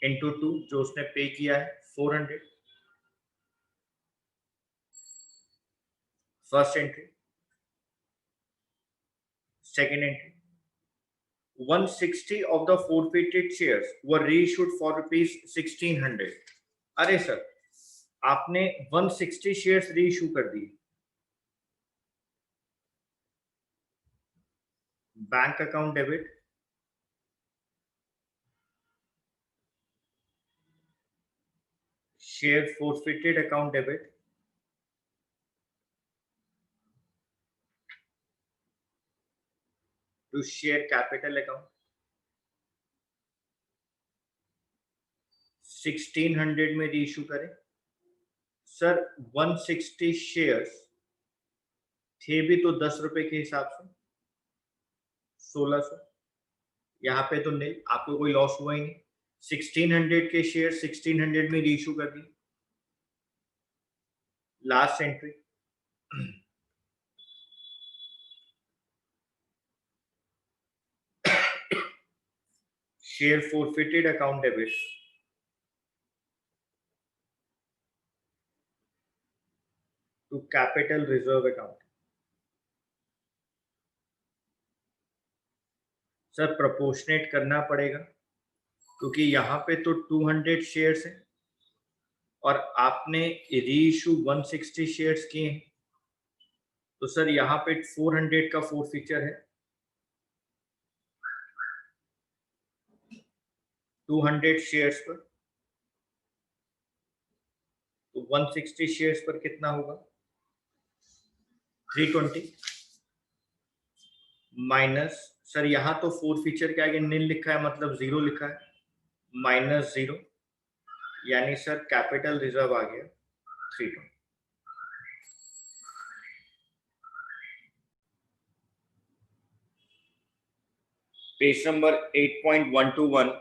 into 2 जो उसने पे किया है 400, first entry, second entry, 160 of the forfeited shares were reissued for rupees 1600. अरे sir, आपने 160 shares reissue कर दिए, bank account debit, share forfeited account debit, to share capital account, 1600 में रीइश्यू करें। सर 160 शेयर्स थे भी तो 10 रुपए के हिसाब से 1600, यहाँ पे तो नहीं, आपको कोई लॉस हुआ ही नहीं। 1600 के शेयर 1600 में रीइश्यू कर दी। Last entry, share forfeited account debit, to capital reserve account. Sir proportionate करना पड़ेगा क्योंकि यहाँ पे तो 200 शेयर्स हैं और आपने रीइश्यू 160 शेयर्स किए हैं, तो सर यहाँ पे 400 का फोरफीचर है। 200 शेयर्स पर तो 160 शेयर्स पर कितना होगा? 320 माइनस, सर यहाँ तो फोरफीचर के आगे नील लिखा है, मतलब 0 लिखा है, माइनस 0, यानी सर कैपिटल रिजर्व आ गया 320। Page number 8.121,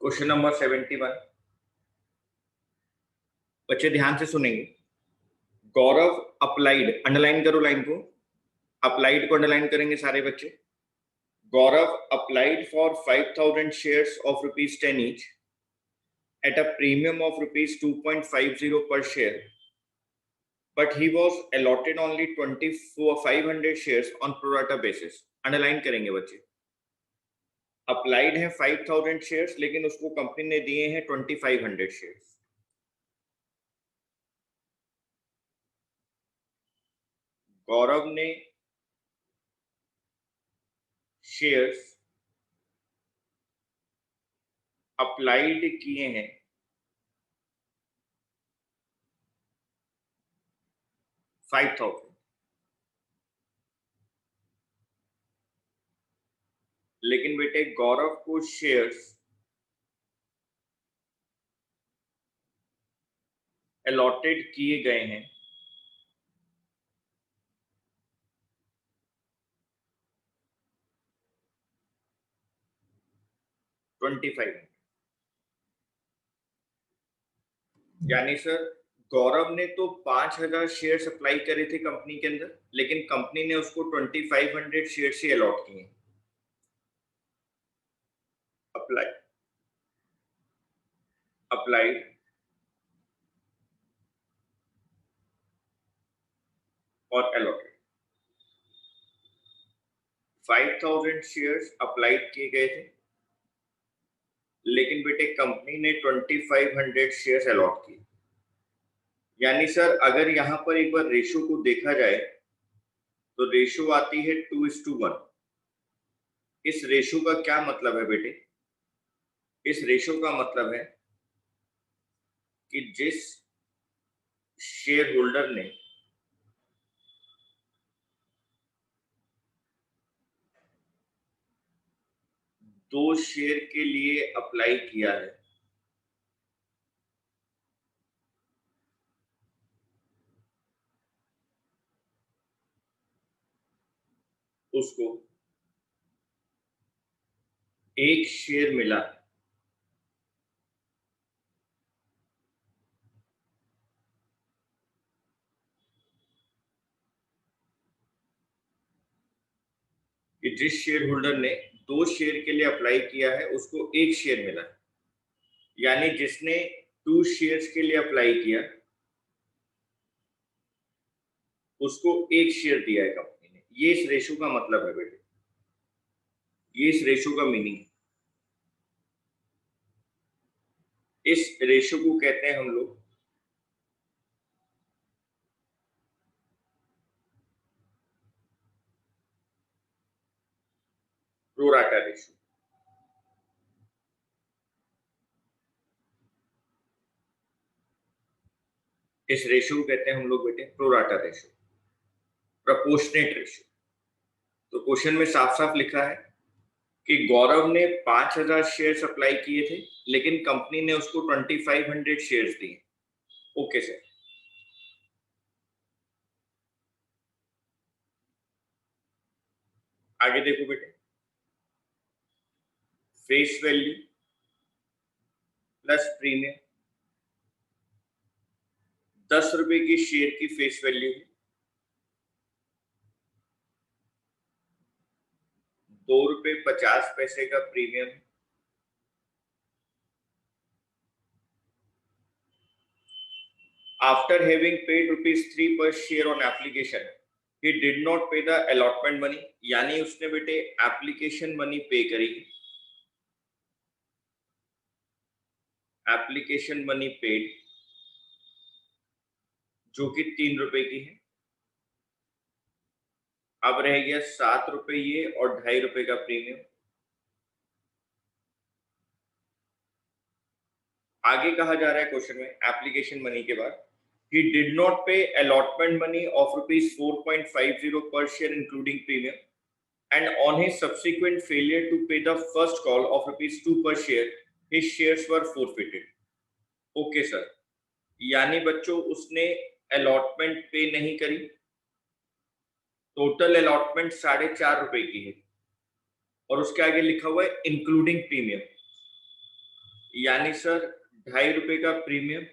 question number 71। बच्चे ध्यान से सुनेंगे। गौरव अप्लाइड, अंडरलाइन करो लाइन को, अप्लाइड को अंडरलाइन करेंगे सारे बच्चे। गौरव applied for 5,000 shares of rupees 10 each at a premium of rupees 2.50 per share, but he was allotted only 500 shares on pro rata basis. Underline करेंगे बच्चे। अप्लाइड है 5,000 शेयर्स, लेकिन उसको कंपनी ने दिए हैं 2,500 शेयर्स। गौरव ने शेयर्स अप्लाइड किए हैं 5,000, लेकिन बेटे गौरव को शेयर्स अलॉटेड किए गए हैं 25, यानी सर गौरव ने तो 5,000 शेयर अप्लाई करे थे कंपनी के अंदर, लेकिन कंपनी ने उसको 2,500 शेयर से अलॉट किए। अप्लाइड और अलॉटेड, 5,000 शेयर्स अप्लाइड किए गए थे, लेकिन बेटे कंपनी ने 2,500 शेयर्स अलॉट किए। यानी सर अगर यहां पर एक बार रेशो को देखा जाए तो रेशो आती है 2:1। इस रेशो का क्या मतलब है बेटे? इस रेशो का मतलब है कि जिस शेयर होल्डर ने 2 शेयर के लिए अप्लाई किया है, उसको 1 शेयर मिला है। कि जिस शेयर होल्डर ने 2 शेयर के लिए अप्लाई किया है उसको 1 शेयर मिला है, यानी जिसने 2 शेयर्स के लिए अप्लाई किया उसको 1 शेयर दिया है कंपनी ने। ये इस रेशो का मतलब है बेटे, ये इस रेशो का मीनिंग है। इस रेशो को कहते हैं हम लोग प्रोराटा रेशो। इस रेशो को कहते हैं हम लोग बेटे प्रोराटा रेशो, प्रपोर्शनेट रेशो। तो क्वेश्चन में साफ साफ लिखा है कि गौरव ने 5,000 शेयर अप्लाई किए थे, लेकिन कंपनी ने उसको 2,500 शेयर्स दिए। Okay sir. आगे देखो बेटे, फेस वैल्यू प्लस प्रीमियम। 10 रुपए की शेयर की फेस वैल्यू है, 2 रुपए 50 पैसे का प्रीमियम है। After having paid ₹3 per share on application, he did not pay the allotment money। यानी उसने बेटे एप्लीकेशन मनी पे करी, एप्लीकेशन मनी पेड, जो कि 3 रुपए की है। अब रह गया 7 रुपए ये और 2.5 रुपए का प्रीमियम। आगे कहा जा रहा है क्वेश्चन में एप्लीकेशन मनी के बाद, he did not pay allotment money of ₹4.50 per share including premium, and on his subsequent failure to pay the first call of ₹2 per share, his shares were forfeited। Okay sir, यानी बच्चों उसने allotment पे नहीं करी, total allotment 4.5 रुपए की है और उसके आगे लिखा हुआ है इंक्लूडिंग प्रीमियम, यानी सर 2.5 रुपए का प्रीमियम,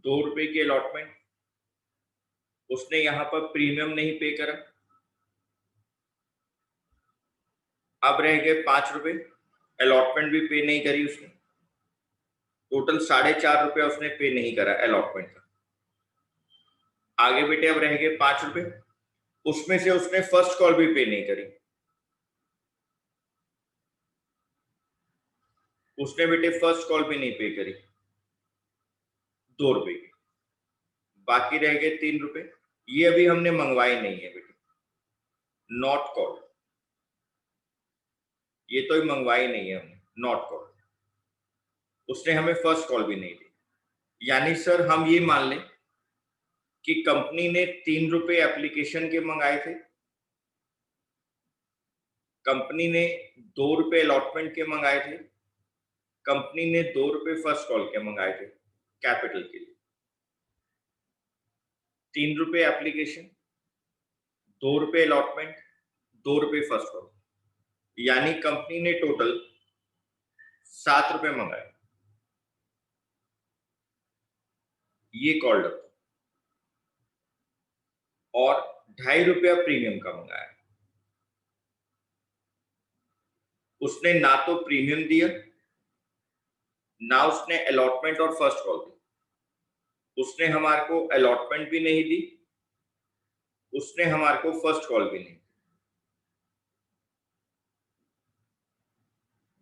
2 रुपए की अलॉटमेंट, उसने यहां पर प्रीमियम नहीं पे करा। अब रह गए 5 रुपए, अलॉटमेंट भी पे नहीं करी उसने, टोटल 4.5 रुपया उसने पे नहीं करा अलॉटमेंट का। आगे बेटे अब रह गए 5 रुपए, उसमें से उसने फर्स्ट कॉल भी पे नहीं करी, उसने बेटे फर्स्ट कॉल भी नहीं पे करी, 2 रुपए की। बाकी रह गए 3 रुपए, ये अभी हमने मंगवाए नहीं है बेटे, नॉट कॉल, ये तो मंगवाई नहीं है हमने, नॉट कॉल। उसने हमें फर्स्ट कॉल भी नहीं दी, यानी सर हम ये मान लें कि कंपनी ने 3 रुपए एप्लीकेशन के मंगाए थे, कंपनी ने 2 रुपए अलॉटमेंट के मंगाए थे, कंपनी ने 2 रुपए फर्स्ट कॉल के मंगाए थे कैपिटल के लिए। 3 रुपए एप्लीकेशन, 2 रुपए अलॉटमेंट, 2 रुपए फर्स्ट कॉल, यानी कंपनी ने टोटल 7 रुपए मंगाए। ये कॉल्ड अप, और 2.5 रुपया प्रीमियम का मंगाया। उसने ना तो प्रीमियम दिया, ना उसने अलॉटमेंट और फर्स्ट कॉल दी, उसने हमारे को अलॉटमेंट भी नहीं दी, उसने हमारे को फर्स्ट कॉल भी नहीं।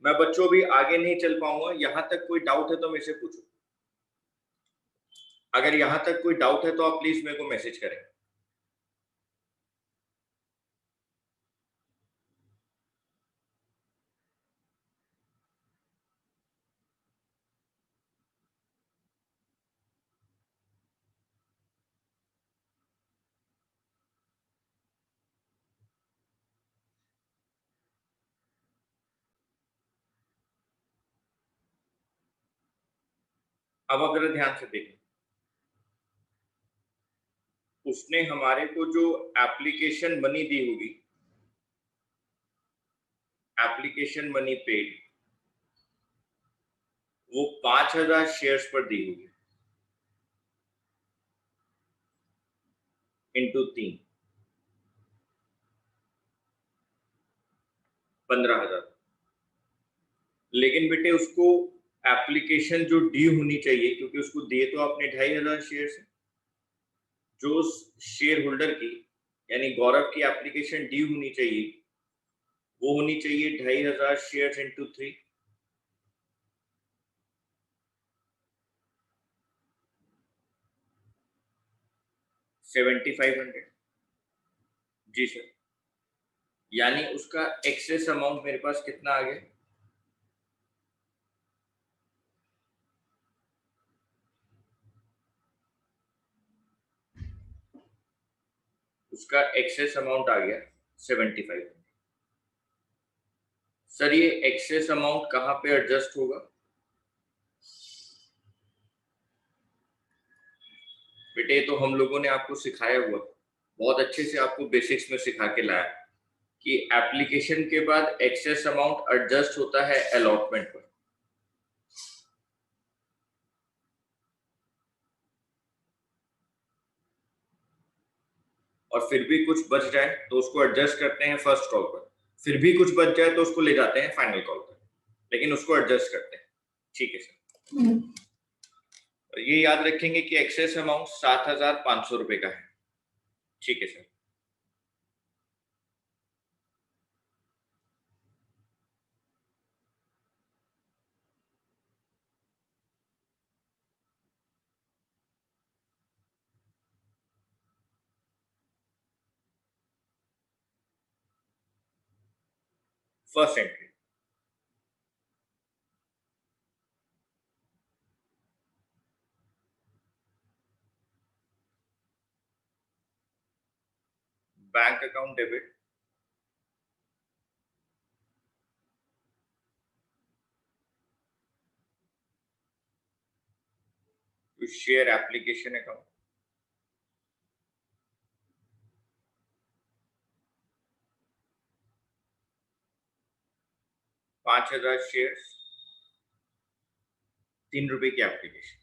मैं बच्चों भी आगे नहीं चल पाऊंगा, यहां तक कोई डाउट है तो मेरे से पूछो। अगर यहां तक कोई डाउट है तो आप प्लीज मेरे को मैसेज करें। अब अगर ध्यान से देखें, उसने हमारे को जो एप्लीकेशन मनी दी होगी, एप्लीकेशन मनी पेड, वो 5,000 शेयर्स पर दी होगी इंटू 3, 15,000। लेकिन बेटे उसको एप्लीकेशन जो डी होनी चाहिए, क्योंकि उसको दिए तो आपने 2,500 शेयर है, जो शेयर होल्डर की यानी गौरव की एप्लीकेशन डी होनी चाहिए, वो होनी चाहिए 2,500 शेयर्स इंटू 3, 7,500। जी सर, यानी उसका एक्सेस अमाउंट मेरे पास कितना आ गया? उसका एक्सेस अमाउंट आ गया 75। सर ये एक्सेस अमाउंट कहाँ पे एडजस्ट होगा? बेटे तो हम लोगों ने आपको सिखाया हुआ, बहुत अच्छे से आपको बेसिक्स में सिखा के लाया कि एप्लीकेशन के बाद एक्सेस अमाउंट एडजस्ट होता है अलॉटमेंट पर। और फिर भी कुछ बच जाए तो उसको एडजस्ट करते हैं फर्स्ट कॉल पर, फिर भी कुछ बच जाए तो उसको ले जाते हैं फाइनल कॉल पर, लेकिन उसको एडजस्ट करते हैं। ठीक है सर, और ये याद रखेंगे कि एक्सेस अमाउंट 7,500 रुपए का है। ठीक है sir. First entry, bank account debit to share application account, 5,000 share, 3 रुपए की एप्लीकेशन,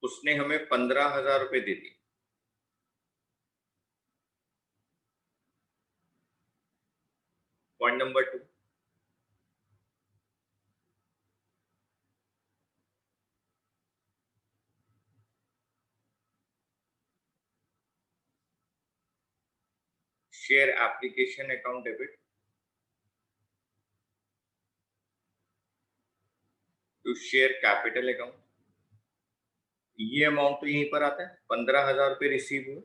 उसने हमें 15,000 रुपए दे दी। Point number 2, share application account debit to share capital account. ये अमाउंट तो यहीं पर आता है, 15,000 रुपए रिसीव हुए,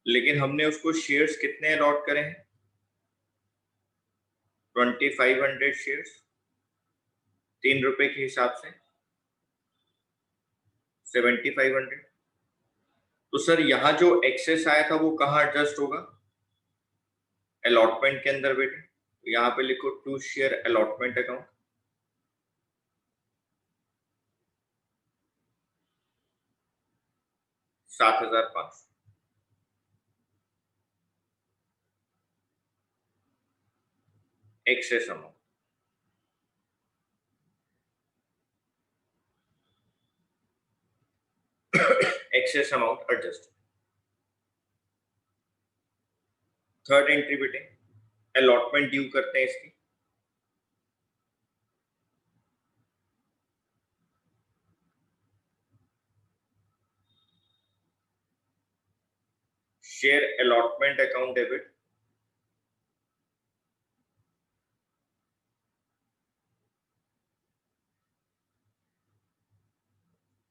लेकिन हमने उसको शेयर्स कितने अलॉट करे हैं? 2,500 शेयर्स, 3 रुपए के हिसाब से 7,500। तो सर यहाँ जो एक्सेस आया था वो कहाँ एडजस्ट होगा? अलॉटमेंट के अंदर बेटे, तो यहाँ पे लिखो to share allotment account, 7,500। Excess amount, excess amount adjust. Third entry बेटे, अलॉटमेंट ड्यू करते हैं इसकी, share allotment account debit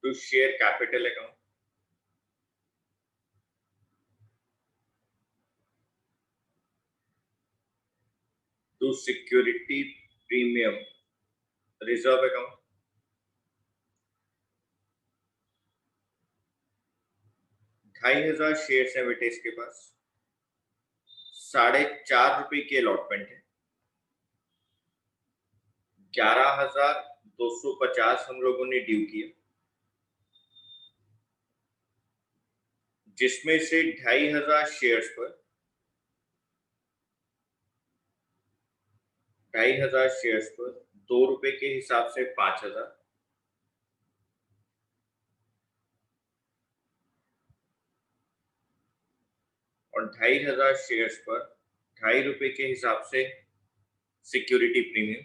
to share capital account, to security premium reserve account. 2,500 shares है बेटे इसके पास, 4.5 रुपए की अलॉटमेंट है, 11,000 250 हम लोगों ने ड्यू किया, जिसमें से 2500 शेयर्स पर 2500 शेयर्स पर ₹2 के हिसाब से 5000, और 2500 शेयर्स पर ₹2.5 के हिसाब से सिक्योरिटी प्रीमियम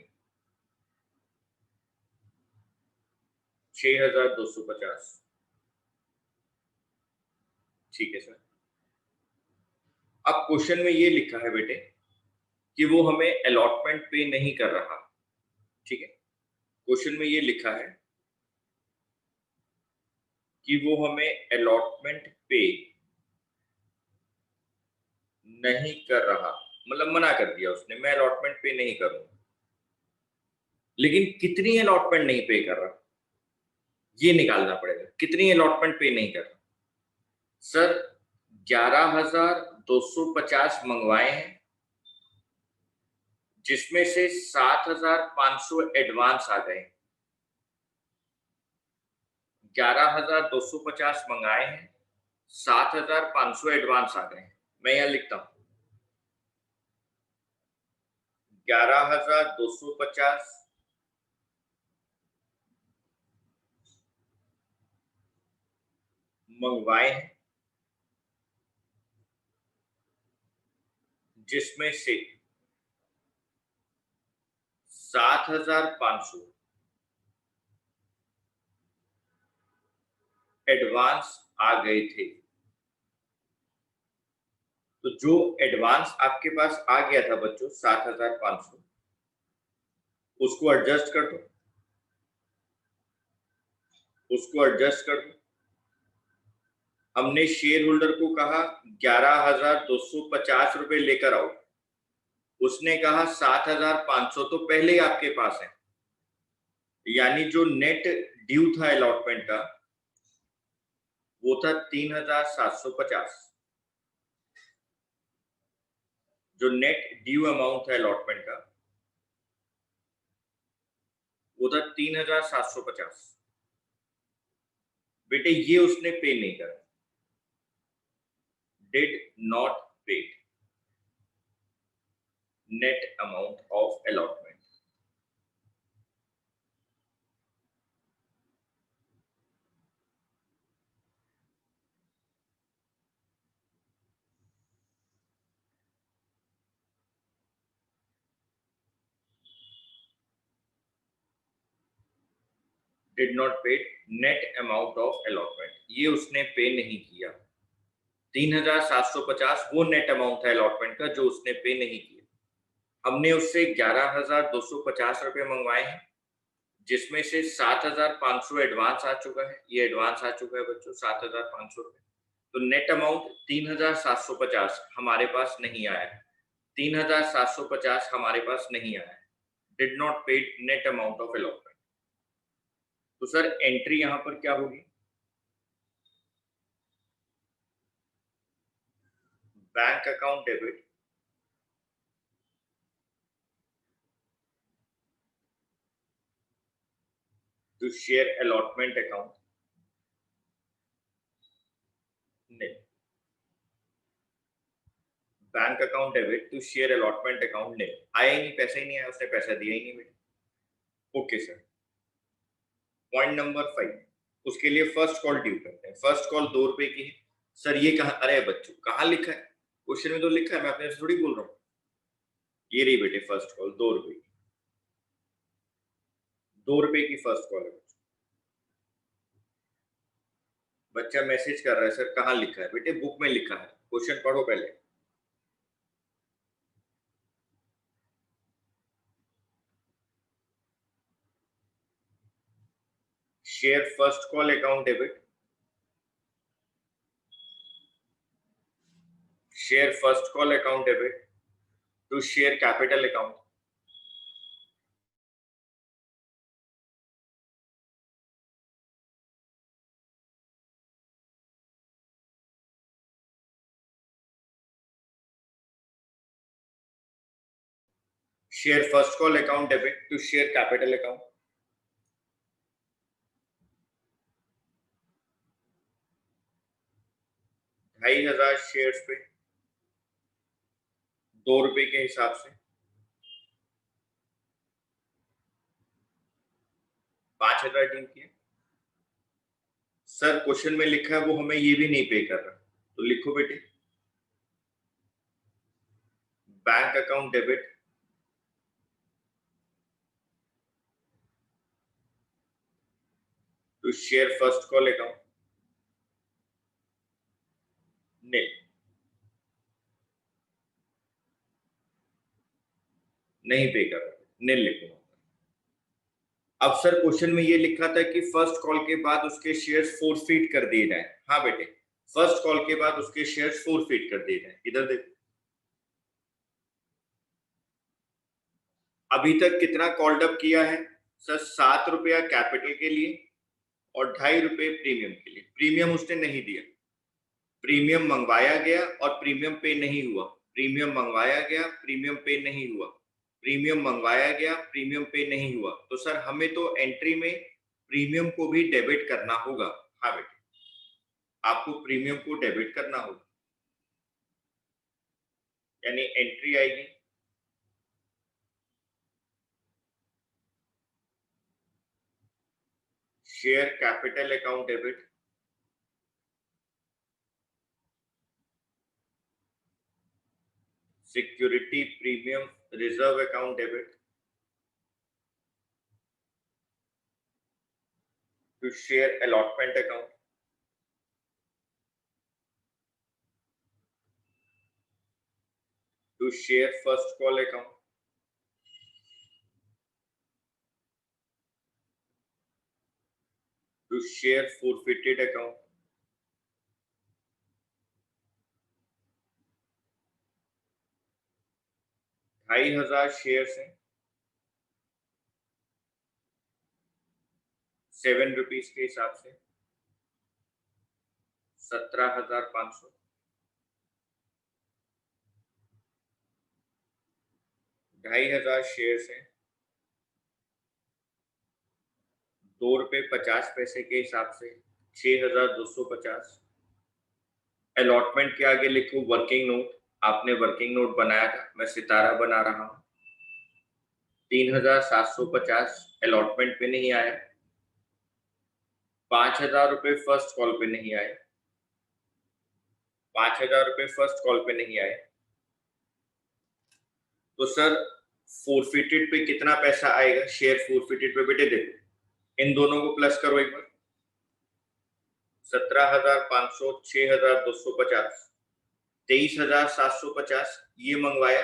6250। ठीक है सर। अब क्वेश्चन में ये लिखा है बेटे कि वो हमें अलॉटमेंट पे नहीं कर रहा। ठीक है, क्वेश्चन में ये लिखा है कि वो हमें अलॉटमेंट पे नहीं कर रहा, मतलब मना कर दिया उसने, मैं अलॉटमेंट पे नहीं करूंगा। लेकिन कितनी अलॉटमेंट नहीं पे कर रहा, ये निकालना पड़ेगा। कितनी अलॉटमेंट पे नहीं कर रहा सर? 11,250 मंगवाए हैं, जिसमें से 7,500 एडवांस आ गए। 11,250 मंगाए हैं, 7,500 एडवांस आ गए। मैं यहां लिखता हूं 11,250 मंगवाए हैं, जिसमें से 7,500 एडवांस आ गए थे। तो जो एडवांस आपके पास आ गया था बच्चों 7,500, उसको एडजस्ट कर दो, उसको एडजस्ट कर दो। हमने शेयर होल्डर को कहा 11,250 रुपए लेकर आओ, उसने कहा 7,500 तो पहले ही आपके पास है, यानी जो नेट ड्यू था अलॉटमेंट का वो था 3,750। जो नेट ड्यू अमाउंट था अलॉटमेंट का वो था 3,750। बेटे ये उसने पे नहीं करा, डिड नॉट पे net amount of allotment. Did not पे नेट अमाउंट ऑफ अलॉटमेंट, ये उसने पे नहीं किया। 3,750 वो नेट अमाउंट है अलॉटमेंट का जो उसने पे नहीं किया। हमने उससे 11,250 रुपए मंगवाए हैं, जिसमें से 7,500 एडवांस आ चुका है। ये एडवांस आ चुका है बच्चों 7,500 रुपए। तो नेट अमाउंट 3,750 हमारे पास नहीं आया है। 3,750 हमारे पास नहीं आया है। Did not paid net amount of allotment. तो सर एंट्री यहां पर क्या होगी? Bank account debit to share allotment account नहीं, bank account debit to share allotment account नहीं आया, ही नहीं, पैसा ही नहीं आया, उसने पैसा दिया ही नहीं बेटा। Okay sir. पॉइंट नंबर 5, उसके लिए फर्स्ट कॉल ड्यू करते हैं। फर्स्ट कॉल ₹2 की है। सर ये कहा, अरे बच्चों कहाँ लिखा है? क्वेश्चन में तो लिखा है, मैं अपने से थोड़ी बोल रहा हूँ। ये रही बेटे फर्स्ट कॉल ₹2 की। ₹2 की फर्स्ट कॉल है। बच्चा मैसेज कर रहा है सर कहाँ लिखा है? बेटे बुक में लिखा है, क्वेश्चन पढ़ो पहले। Share first call account debit, share first call account debit to share capital account, share first call account debit to share capital account. 2,500 shares पे 2 रुपए के हिसाब से 5,000 डील किए। सर क्वेश्चन में लिखा है वो हमें ये भी नहीं पे कर रहा, तो लिखो बेटे bank account debit to share first call account nil, नहीं पे कर रहा, नील लिखूंगा। अब सर क्वेश्चन में ये लिखा था कि फर्स्ट कॉल के बाद उसके शेयर्स फोरफीट कर दिए जाए। हाँ बेटे, फर्स्ट कॉल के बाद उसके शेयर्स फोरफीट कर दिए जाए। इधर देखो, अभी तक कितना कॉल्ड अप किया है सर? 7 रुपया कैपिटल के लिए और 2.5 रुपए प्रीमियम के लिए। प्रीमियम उसने नहीं दिया, प्रीमियम मंगवाया गया और प्रीमियम पे नहीं हुआ, प्रीमियम मंगवाया गया, प्रीमियम पे नहीं हुआ, प्रीमियम मंगवाया गया, प्रीमियम पे नहीं हुआ। तो सर हमें तो एंट्री में प्रीमियम को भी डेबिट करना होगा। हाँ बेटे, आपको प्रीमियम को डेबिट करना होगा, यानी एंट्री आएगी share capital account debit, security premium reserve account debit to share allotment account, to share first call account, to share forfeited account, $2,500 shares हैं 7 रुपीज के हिसाब से 17,500, 2,500 शेयर्स हैं 2 रुपए 50 पैसे के हिसाब से 6,250। अलॉटमेंट के आगे लिखो वर्किंग नोट, आपने वर्किंग नोट बनाया था, मैं सितारा बना रहा हूं। 3,750 अलॉटमेंट पे नहीं आया, 5,000 रुपए फर्स्ट कॉल पे नहीं आए, 5,000 रुपए फर्स्ट कॉल पे नहीं आए। तो सर फोरफिटेड पे कितना पैसा आएगा? शेयर फोरफिटेड पे बेटे देखो, इन दोनों को प्लस करो एक बार, 17,500, 6,250, 23,750 ये मंगवाया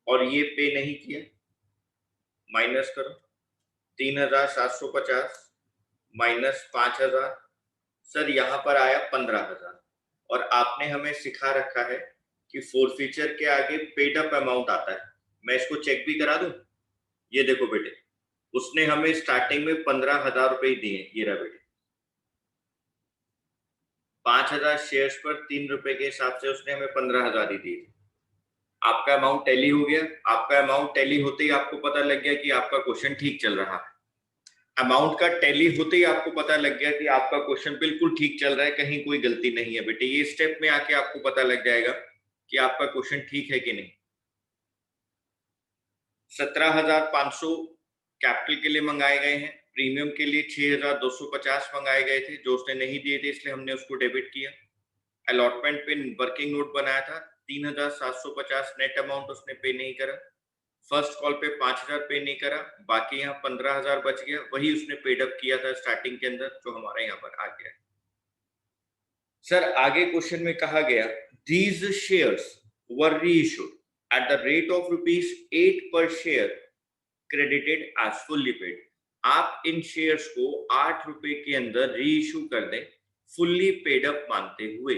और ये पे नहीं किया, माइनस करो 3,750 माइनस 5,000, सर यहां पर आया 15,000। और आपने हमें सिखा रखा है कि फोरफीचर के आगे पेड अप अमाउंट आता है। मैं इसको चेक भी करा दूं? ये देखो बेटे, उसने हमें स्टार्टिंग में 15,000 रुपए दिए, ये रहा बेटे, 5,000 शेयर्स पर 3 रुपए के हिसाब से उसने हमें 15,000 ही दिए। आपका अमाउंट टैली हो गया, आपका अमाउंट टैली होते ही आपको पता लग गया कि आपका क्वेश्चन ठीक चल रहा है। अमाउंट का टैली होते ही आपको पता लग गया कि आपका क्वेश्चन बिल्कुल ठीक चल रहा है, कहीं कोई गलती नहीं है बेटे। ये स्टेप में आके आपको पता लग जाएगा कि आपका क्वेश्चन ठीक है कि नहीं। 17,500 कैपिटल के लिए मंगाए गए हैं, प्रीमियम के लिए 6,250 मंगाए गए थे, जो उसने नहीं दिए थे इसलिए हमने उसको डेबिट किया। अलॉटमेंट पे वर्किंग नोट बनाया था, 3,750 नेट अमाउंट उसने पे नहीं करा। फर्स्ट कॉल पे 5,000 पे नहीं करा, बाकी यहाँ 15,000 बच गया, वही उसने पेड अप किया था स्टार्टिंग के अंदर, जो हमारा यहाँ पर आ गया। सर आगे क्वेश्चन में कहा गया these shares were reissued at the rate of ₹8 per share credited as fully paid. आप इन शेयर्स को 8 रुपए के अंदर रीइश्यू कर दें फुल्ली पेड अप मानते हुए।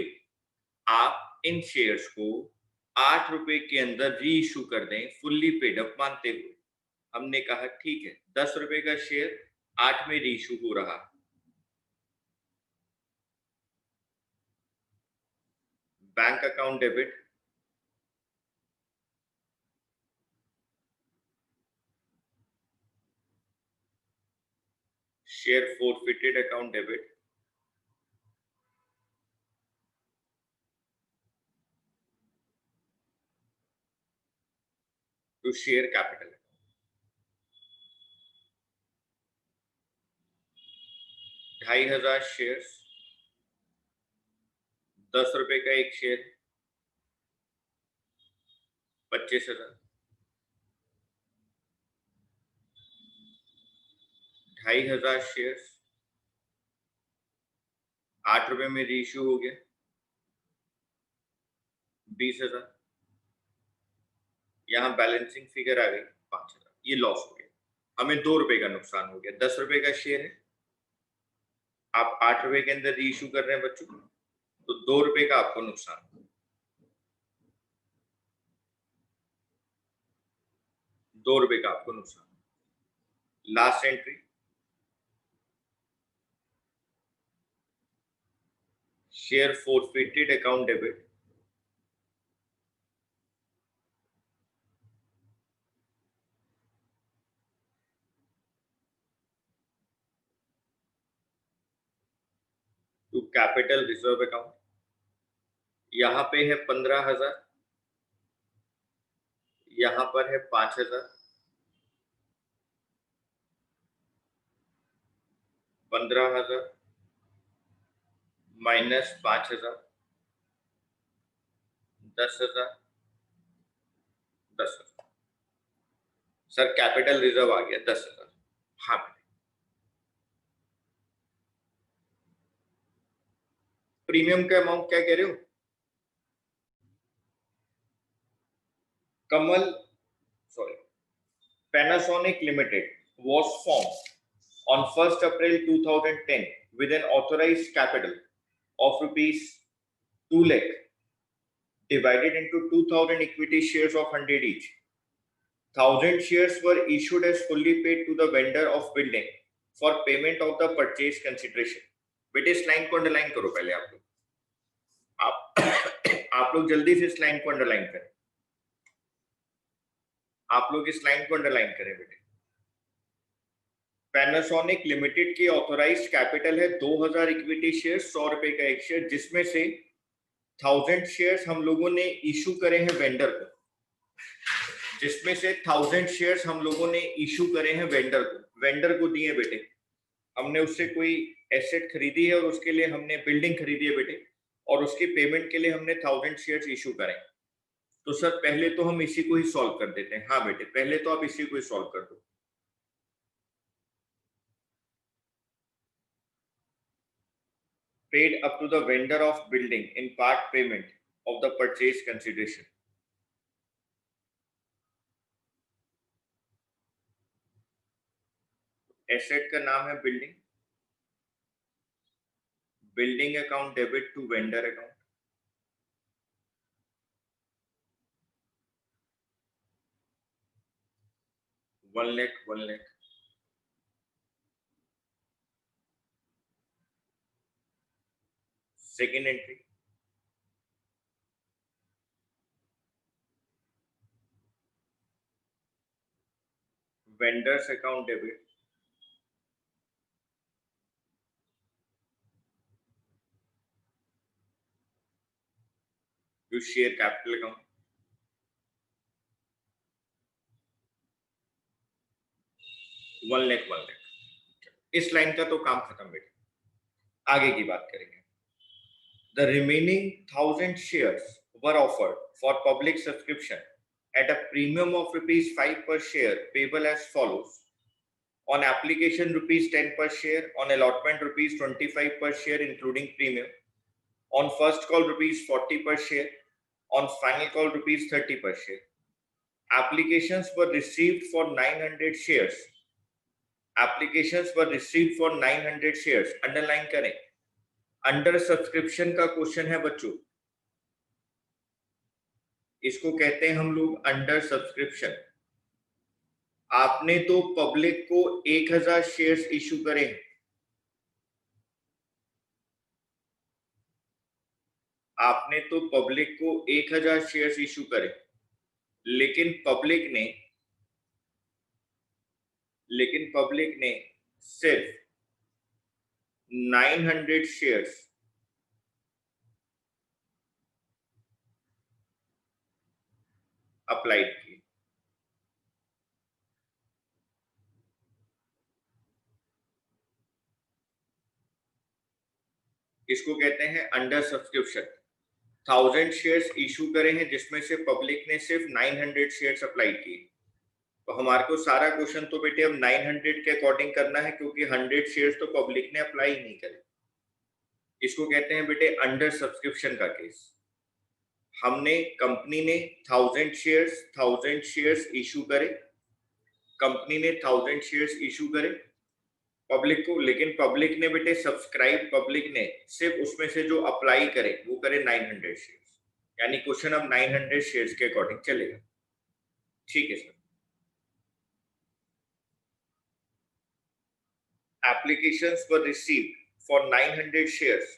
आप इन शेयर्स को 8 रुपए के अंदर रीइश्यू कर दें फुल्ली पेड अप मानते हुए। हमने कहा ठीक है, 10 रुपए का शेयर 8 में रीइश्यू हो रहा, bank account debit share forfeited account debit to share capital. 2500 shares, 10 रुपए का एक शेयर, 25,000। 2500 शेयर्स 8 रुपए में रीइश्यू हो गया, 20,000। यहाँ बैलेंसिंग फिगर आ गई 5,000। ये लॉस हो गया, हमें 2 रुपए का नुकसान हो गया। 10 रुपए का शेयर है, आप 8 रुपए के अंदर रीइश्यू कर रहे हैं बच्चों, तो 2 रुपए का आपको नुकसान, 2 रुपए का आपको नुकसान। Last entry, share forfeited account debit, to capital reserve account. यहां पे है 15,000, यहां पर है 5,000, 15,000 माइनस 5,000, 10,000, 10,000। सर कैपिटल रिजर्व आ गया 10,000। हाँ, प्रीमियम का अमाउंट क्या कह रहे हो? कमल, sorry, Panasonic Limited was formed on 1st April 2010 with an authorized capital of rupees 2 lakh divided into 2,000 equity shares of 100 each. 1,000 shares were issued as fully paid to the vendor of building for payment of the purchase consideration. बेटे इस line को underline करो पहले आप लोग, आप लोग जल्दी से इस लाइन को अंडरलाइन करें, आप लोग इस लाइन को अंडरलाइन करें बेटे। पैनासोनिक लिमिटेड की ऑथोराइज्ड कैपिटल है 2,000 इक्विटी शेयर, 100 रुपए का एक शेयर, जिसमें से 1,000 शेयर्स हम लोगों ने इशू करे हैं वेंडर को, जिसमें से 1,000 शेयर्स हम लोगों ने इशू करे हैं वेंडर को, वेंडर को दिए बेटे। हमने उससे कोई एसेट खरीदी है और उसके लिए हमने बिल्डिंग खरीदी है बेटे, और उसकी पेमेंट के लिए हमने 1,000 शेयर्स इशू करें। तो सर पहले तो हम इसी को ही सॉल्व कर देते हैं। हाँ बेटे, पहले तो आप इसी को ही सॉल्व कर दो। Paid up to the vendor of building in part payment of the purchase consideration. Asset का नाम है building, building account debit to vendor account. One lakh. Second entry, vendors account debit, to share capital account. 1 lakh. इस line का तो काम खत्म बेटे, आगे की बात करेंगे। The remaining 1,000 shares were offered for public subscription at a premium of rupees 5 per share, payable as follows: on application rupees 10 per share, on allotment rupees 25 per share including premium, on first call rupees 40 per share, on final call rupees 30 per share. Applications were received for 900 shares. Applications were received for 900 shares. Underline करें, under subscription का question है बच्चों, इसको कहते हैं हम लोग under subscription. आपने तो पब्लिक को 1,000 शेयर्स इशू करे, आपने तो पब्लिक को 1,000 शेयर्स इशू करे, लेकिन पब्लिक ने सिर्फ 900 शेयर्स अप्लाइड किए। इसको कहते हैं अंडर सब्सक्रिप्शन। 1000 शेयर्स इशू करे हैं जिसमें से पब्लिक ने सिर्फ 900 शेयर्स अप्लाई किए, तो हमारे को सारा क्वेश्चन तो बेटे अब 900 के अकॉर्डिंग करना है, क्योंकि 100 शेयर्स तो पब्लिक ने अप्लाई नहीं करे। इसको कहते हैं बेटे अंडर सब्सक्रिप्शन का केस। हमने कंपनी ने 1000 शेयर्स इशू करे, कंपनी ने 1000 शेयर्स इशू करे पब्लिक को, लेकिन पब्लिक ने बेटे सब्सक्राइब, पब्लिक ने सिर्फ उसमें से जो अप्लाई करे वो करे 900 शेयर्स, यानी क्वेश्चन अब 900 शेयर्स के अकॉर्डिंग चलेगा। ठीक है sir. Applications were received for 900 shares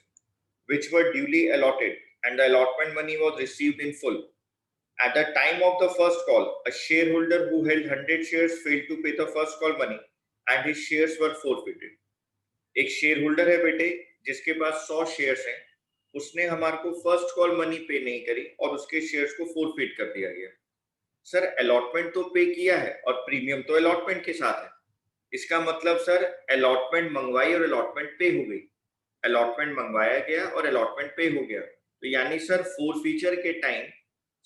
which were duly allotted and the allotment money was received in full. At the time of the first call, a shareholder who held 100 shares failed to pay the first call money and his shares were forfeited. एक share holder है बेटे जिसके पास 100 shares हैं, उसने हमारे को first call money पे नहीं करी और उसके शेयर्स को फोरफिट कर दिया गया। सर अलॉटमेंट तो पे किया है और प्रीमियम तो अलॉटमेंट के साथ है, इसका मतलब सर अलॉटमेंट मंगवाई और अलॉटमेंट पे हो गई, अलॉटमेंट मंगवाया गया और अलॉटमेंट पे हो गया, तो यानी सर फोरफीचर के time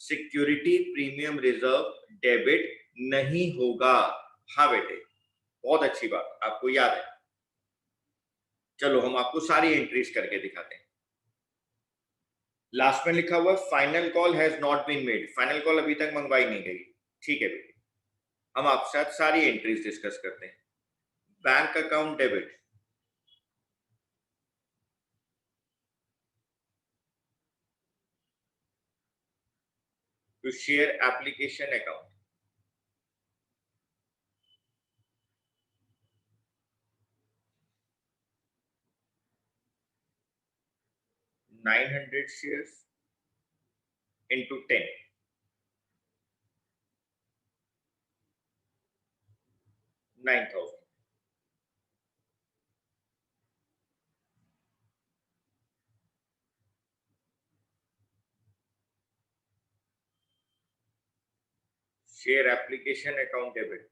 security premium reserve debit नहीं होगा। हाँ बेटे, बहुत अच्छी बात, आपको याद है। चलो हम आपको सारी एंट्रीज करके दिखाते हैं। लास्ट में लिखा हुआ final call has not been made, final call अभी तक मंगवाई नहीं गई। ठीक है बेटे, हम आपके साथ सारी एंट्रीज डिस्कस करते हैं। Bank account debit, to share application account, 900 shares into 10, 9,000. Share application account debit,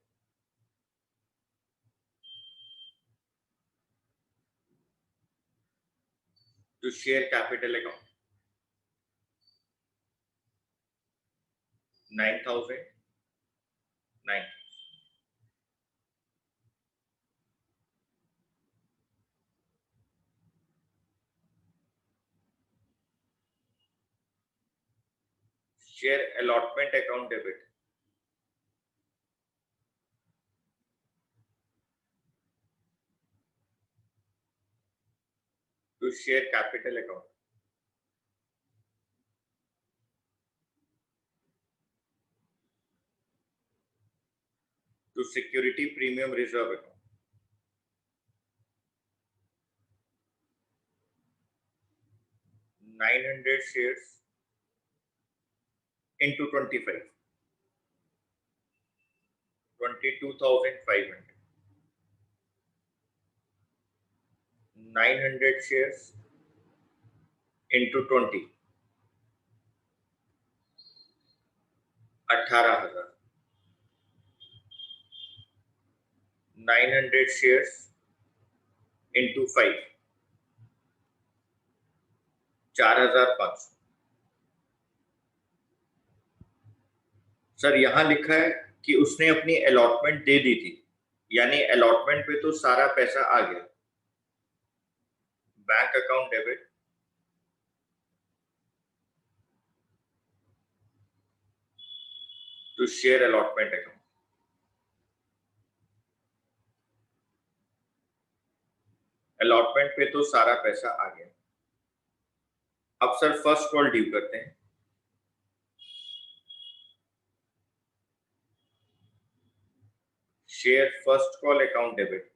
to share capital account, 9,000, 9. Share allotment account debit, to share capital account, to security premium reserve account. 900 shares into 25, 22,500. 900 shares into 20, 18,000. 900 shares into 5, 4,500. Sir यहां लिखा है कि उसने अपनी allotment दे दी थी, यानी allotment पे तो सारा पैसा आ गया। Bank account debit, to share allotment account. Allotment पे तो सारा पैसा आ गया। अब सर फर्स्ट कॉल ड्यू करते हैं। Share first call account debit,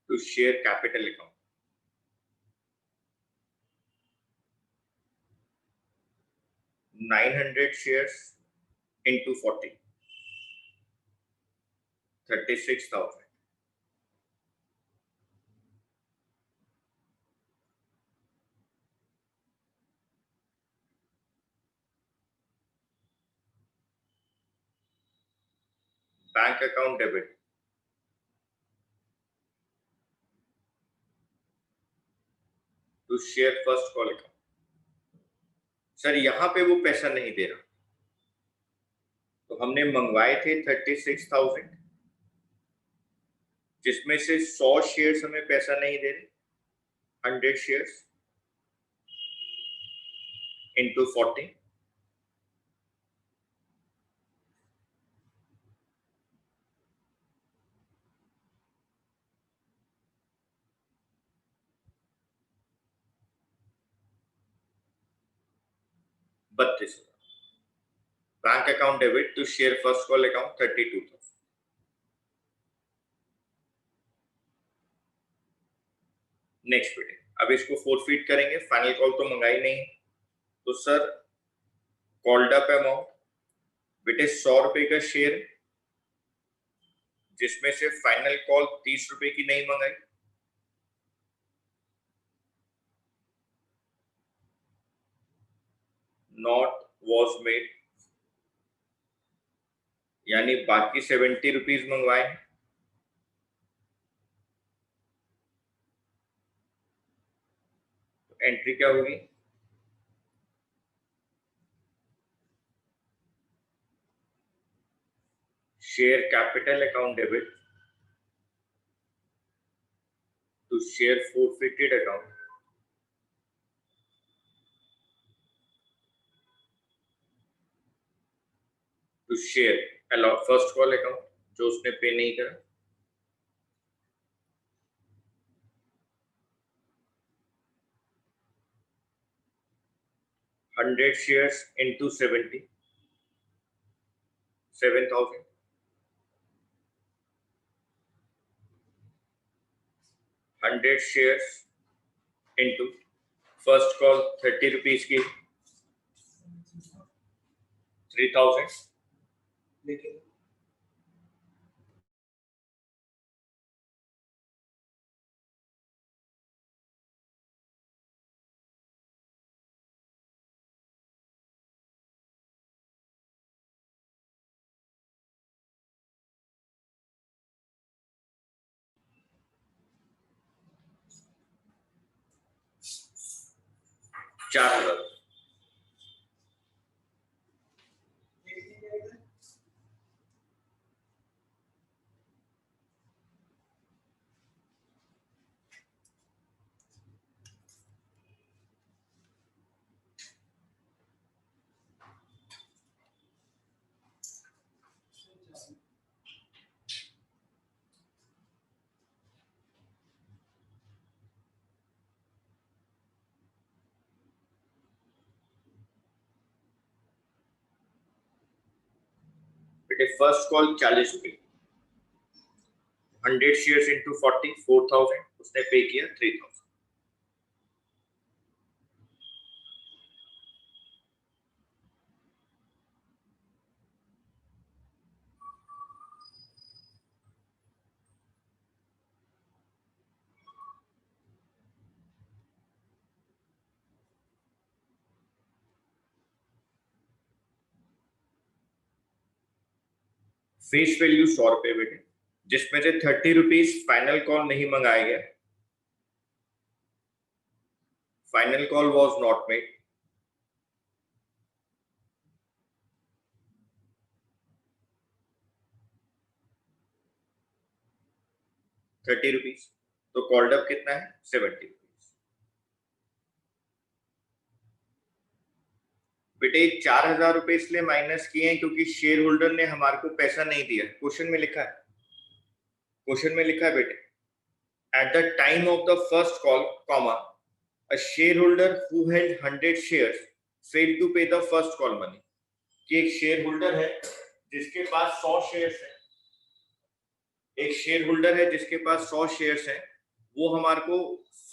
to share capital account, 900 shares into 40, 36,000. Bank account debit to share first call account. Sir यहां पे वो पैसा नहीं दे रहा, तो हमने मंगवाए थे 36,000, जिसमें से 100 शेयर्स हमें पैसा नहीं दे रहे, 100 शेयर्स इंटू 40, बत्तीस। Bank account debit to share first call account 32,000। Next बेटे, अब इसको फोरफीट करेंगे, फाइनल कॉल तो मंगाई नहीं, तो सर कॉल्ड अप अमाउंट बेटे 100 रुपए का शेयर, जिसमें से फाइनल कॉल 30 रुपए की नहीं मंगाई, नॉट वॉज मेड, यानी बाकी 70 रुपीज मंगवाए। तो एंट्री क्या होगी, share capital account debit to share forfeited account to share allowed first call account, जो उसने पे नहीं करा, hundred shares into 70, 7,000, 100 shares into first call 30 rupees की 3,000, लेकिन 4,000। बेटे फर्स्ट कॉल 40 रुपए, 100 शेयर्स इंटू 40, 4,000, उसने पे किया 3,000। फेस वैल्यू 100 रुपए बेटे, जिसमें से 30 रुपीज फाइनल कॉल नहीं मंगाया गया, final call was not made, ₹30, तो कॉल्ड अप कितना है 70 रुपीज। बेटे 4,000 रुपए इसलिए माइनस किए हैं क्योंकि शेयर होल्डर ने हमारे को पैसा नहीं दिया, क्वेश्चन में लिखा है, क्वेश्चन में लिखा है बेटे, at the time of the first call, comma, a shareholder who held 100 shares failed to pay the first call money। कि एक शेयर होल्डर है जिसके पास 100 शेयर्स है, एक शेयर होल्डर है जिसके पास 100 शेयर्स है, वो हमारे को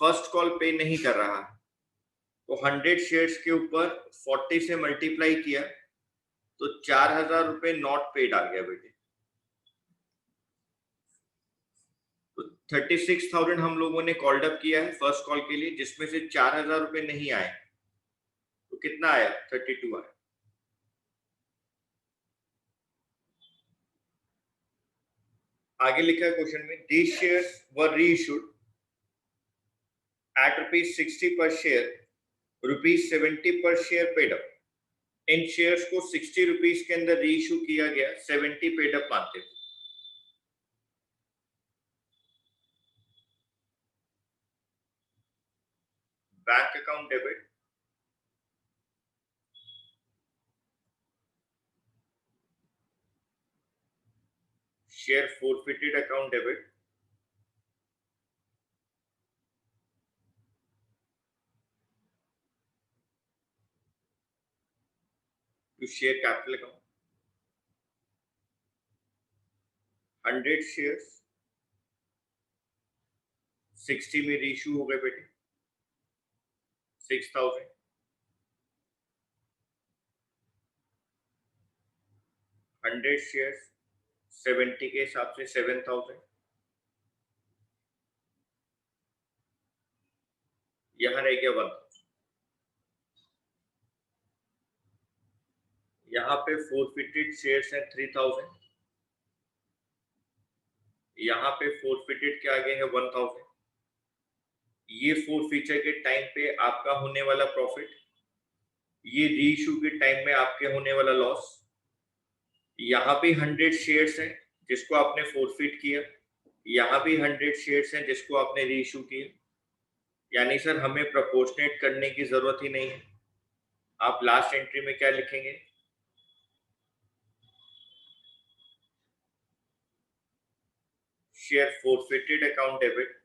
फर्स्ट कॉल पे नहीं कर रहा है, तो 100 शेयर्स के ऊपर 40 से मल्टीप्लाई किया तो 4,000 रुपए नॉट पेड आ गया बेटे। तो 36,000 हम लोगों ने कॉल्ड अप किया है फर्स्ट कॉल के लिए, जिसमें से 4,000 रुपए नहीं आए, तो कितना आया 32 आया। आगे लिखा है क्वेश्चन में, these shares were reissued at ₹60 per share, ₹70 per share paid up. In shares को ₹60 के अंदर रीइश्यू किया गया, 70 पेड अप मानते हैं। Bank account debit, share forfeited account debit, to share capital account, 100 shares 60 में रीइश्यू हो गए बेटे, 6000, 100 शेयर्स 70 के हिसाब से 7000, यहां रह गया 1000, यहाँ पे फोरफिटेड शेयर्स हैं 3000, यहाँ पे फोरफिटेड के आगे है 1000। ये फोरफीचर के टाइम पे आपका होने वाला प्रॉफिट, ये रीइश्यू के टाइम में आपके होने वाला लॉस। यहाँ भी 100 शेयर्स हैं जिसको आपने फोरफिट किया, यहाँ भी 100 शेयर्स हैं जिसको आपने रीइश्यू किया। यानी सर हमें प्रोपोर्शनेट करने की जरूरत ही नहीं है। आप लास्ट एंट्री में क्या लिखेंगे, share forfeited account debit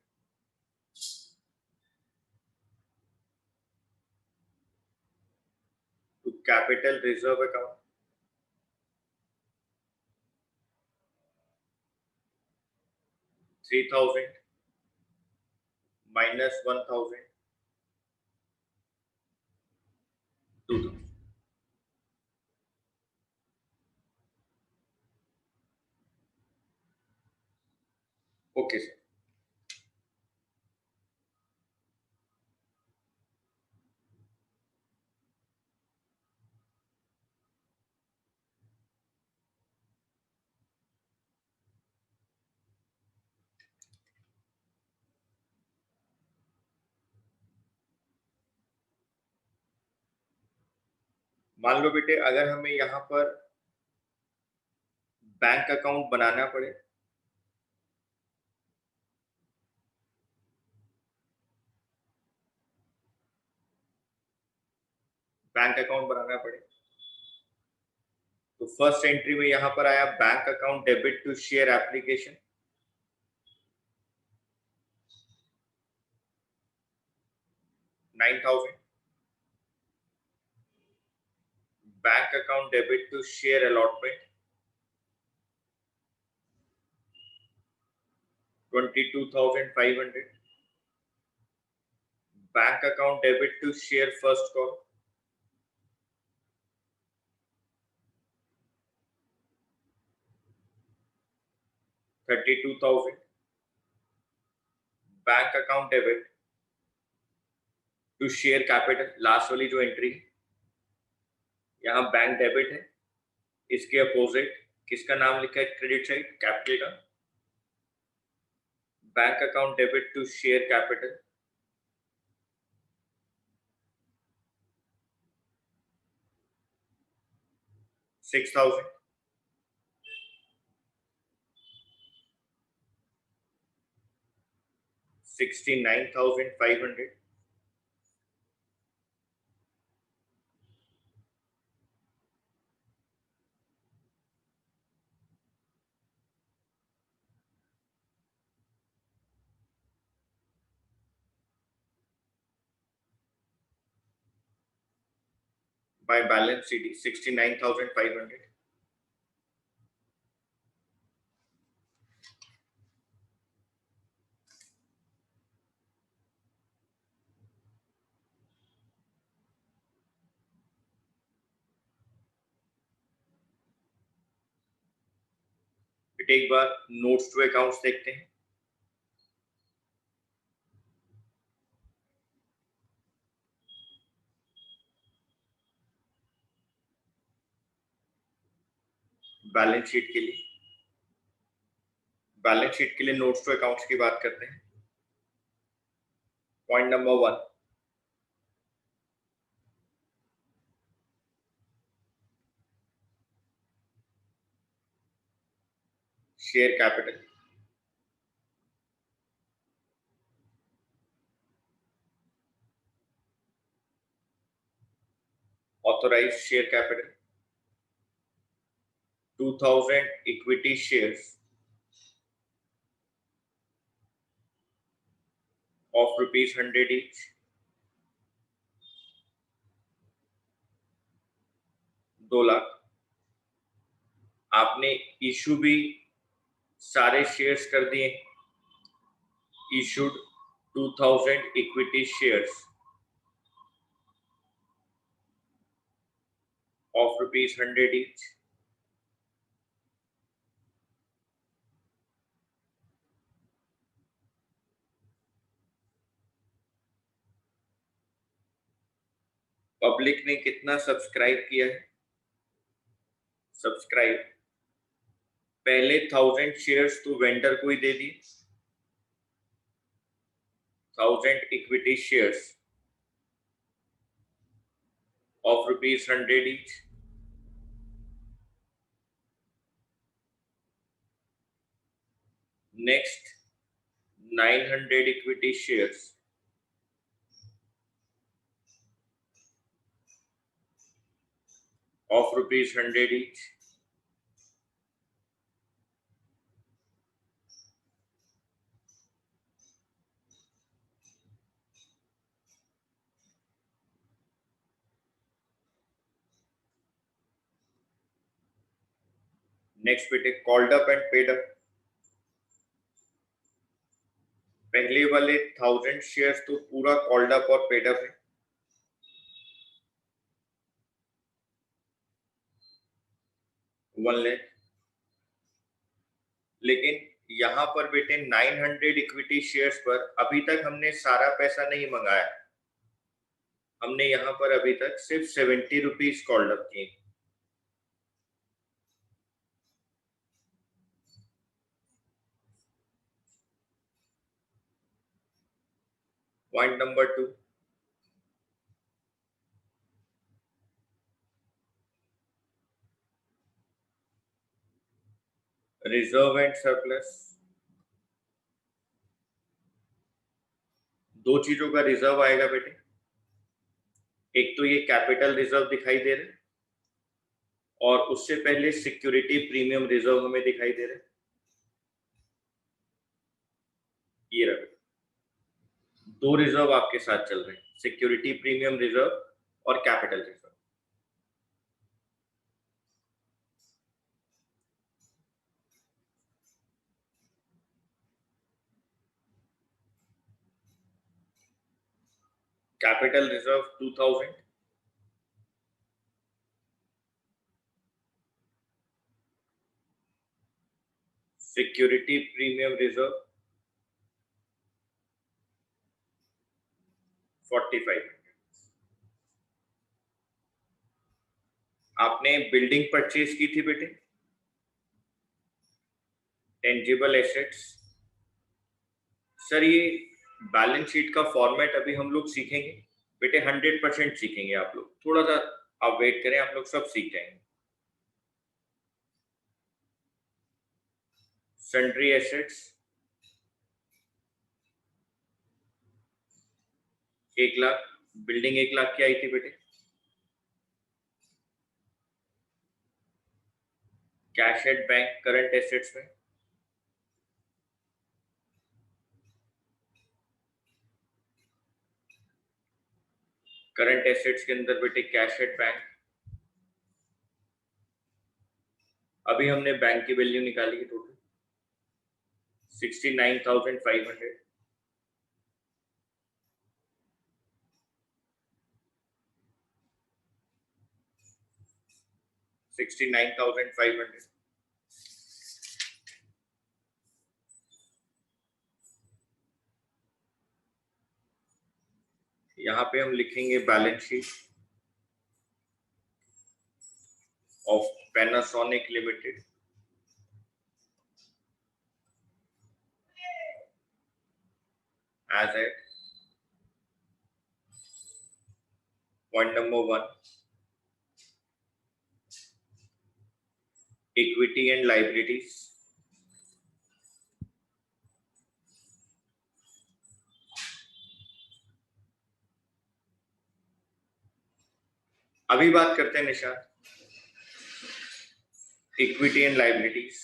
to capital reserve account, $3000 minus 1000, 2000। Okay sir, मान लो बेटे अगर हमें यहाँ पर बैंक अकाउंट बनाना पड़े, बैंक अकाउंट बनाना पड़े, तो फर्स्ट एंट्री में यहां पर आया bank account debit to share application, $9000, bank account debit to share allotment, 22,500, bank account debit to share first call, 32,000, bank account debit to share capital, last वाली जो entry यहाँ bank debit है, इसके opposite किसका नाम लिखा है क्रेडिट साइड, कैपिटल का, bank account debit to share capital, 6,000, 69,500, by balance CD 69,500। एक बार नोट्स टू अकाउंट्स देखते हैं। बैलेंस शीट के लिए बैलेंस शीट के लिए नोट्स टू अकाउंट्स की बात करते हैं। Point number 1, share capital. Authorised share capital 2000 equity shares of ₹100 each, 2 lakh. आपने इशू भी सारे शेयर्स कर दिए, issued 2000 equity shares of ₹100 each। Public ने कितना सब्सक्राइब किया है? सब्सक्राइब पहले 1000 शेयर्स तो वेंडर को ही दे दिए, 1000 equity shares of ₹100 each। Next 900 equity shares of ₹100 each। Next बेटे called up and paid up. पहले वाले 1000 शेयर्स तो पूरा कॉल्ड अप और पेड अप है, 1 लाख। लेकिन यहाँ पर बेटे 900 इक्विटी शेयर्स पर अभी तक हमने सारा पैसा नहीं मंगाया, हमने यहाँ पर अभी तक सिर्फ 70 रुपीज कॉल्ड अप किए। Point number 2, reserve and surplus. दो चीजों का रिजर्व आएगा बेटे, एक तो ये कैपिटल रिजर्व दिखाई दे रहा है और उससे पहले सिक्योरिटी प्रीमियम रिजर्व हमें दिखाई दे रहा है, ये रहा। दो रिजर्व आपके साथ चल रहे हैं, सिक्योरिटी प्रीमियम रिजर्व और capital reserve. Capital reserve 2000, security premium reserve 4500। आपने बिल्डिंग परचेज की थी बेटे, टेंजिबल एसेट्स। सर ये बैलेंस शीट का फॉर्मेट अभी हम लोग सीखेंगे बेटे, 100% सीखेंगे। आप लोग थोड़ा सा आप वेट करें, आप लोग सब सीख जाएंगे। Sundry assets 1 lakh, building 1 lakh की आई थी बेटे। Cash at bank current assets में करंट एसेट्स के अंदर बेटे कैश एट बैंक, अभी हमने बैंक की वैल्यू निकाली है टोटल 69,500। 69,500। यहाँ पे हम लिखेंगे balance sheet of Panasonic limited. as at point number 1, equity and liabilities. अभी बात करते हैं निशान equity and liabilities.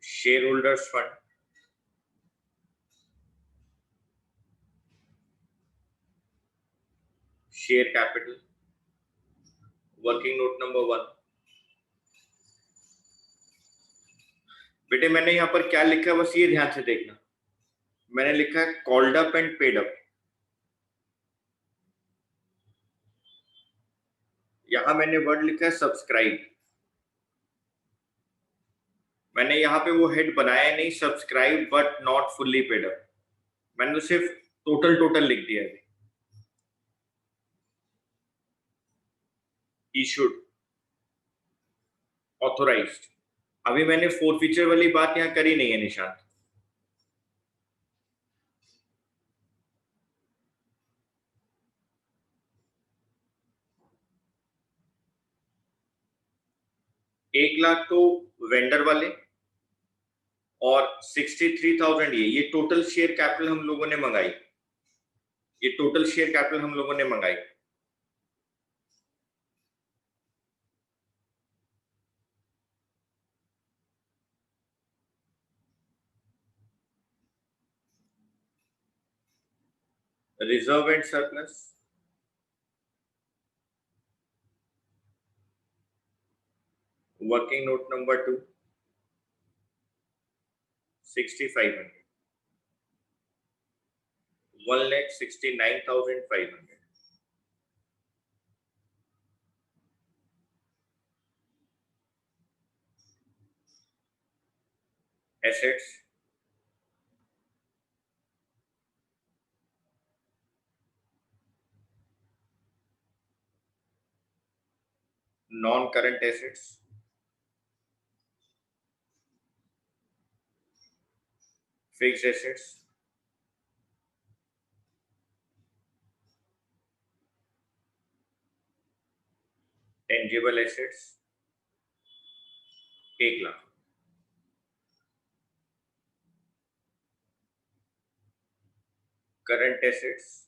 Share holders fund, share capital, working note number 1. बेटे मैंने यहां पर क्या लिखा है बस ये ध्यान से देखना. मैंने लिखा है called up and paid up. यहां मैंने वर्ड लिखा है सब्सक्राइब. मैंने यहाँ पे वो हेड बनाया नहीं, subscribe but not fully paid up. मैंने तो सिर्फ टोटल लिख दिया है. Issued, authorised. अभी मैंने फोर फीचर वाली बात यहाँ करी नहीं है निशांत. एक लाख तो वेंडर वाले और 63,000 ये टोटल शेयर कैपिटल हम लोगों ने मंगाई. ये टोटल शेयर कैपिटल हम लोगों ने मंगाई. Reserve and surplus, working note number 2, 6,500, 1,69,500. Assets, non current assets, fixed assets, tangible assets 1 lakh. Current assets,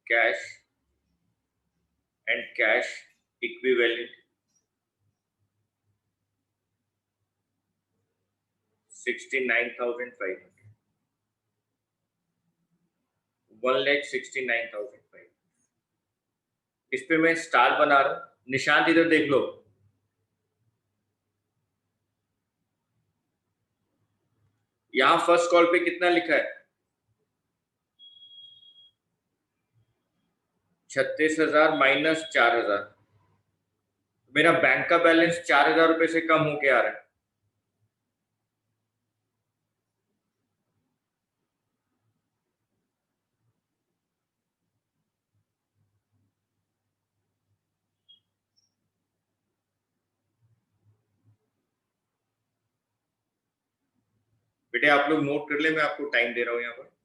cash and cash equivalent 69,500, 1,69,500. इस पे मैं स्टार बना रहा हूं. निशांत इधर देख लो. यहां फर्स्ट कॉल पे कितना लिखा है? 36,000 माइनस 4,000. मेरा बैंक का बैलेंस 4,000 रुपए से कम होके आ रहा है. बेटे आप लोग नोट कर ले, मैं आपको टाइम दे रहा हूं यहाँ पर.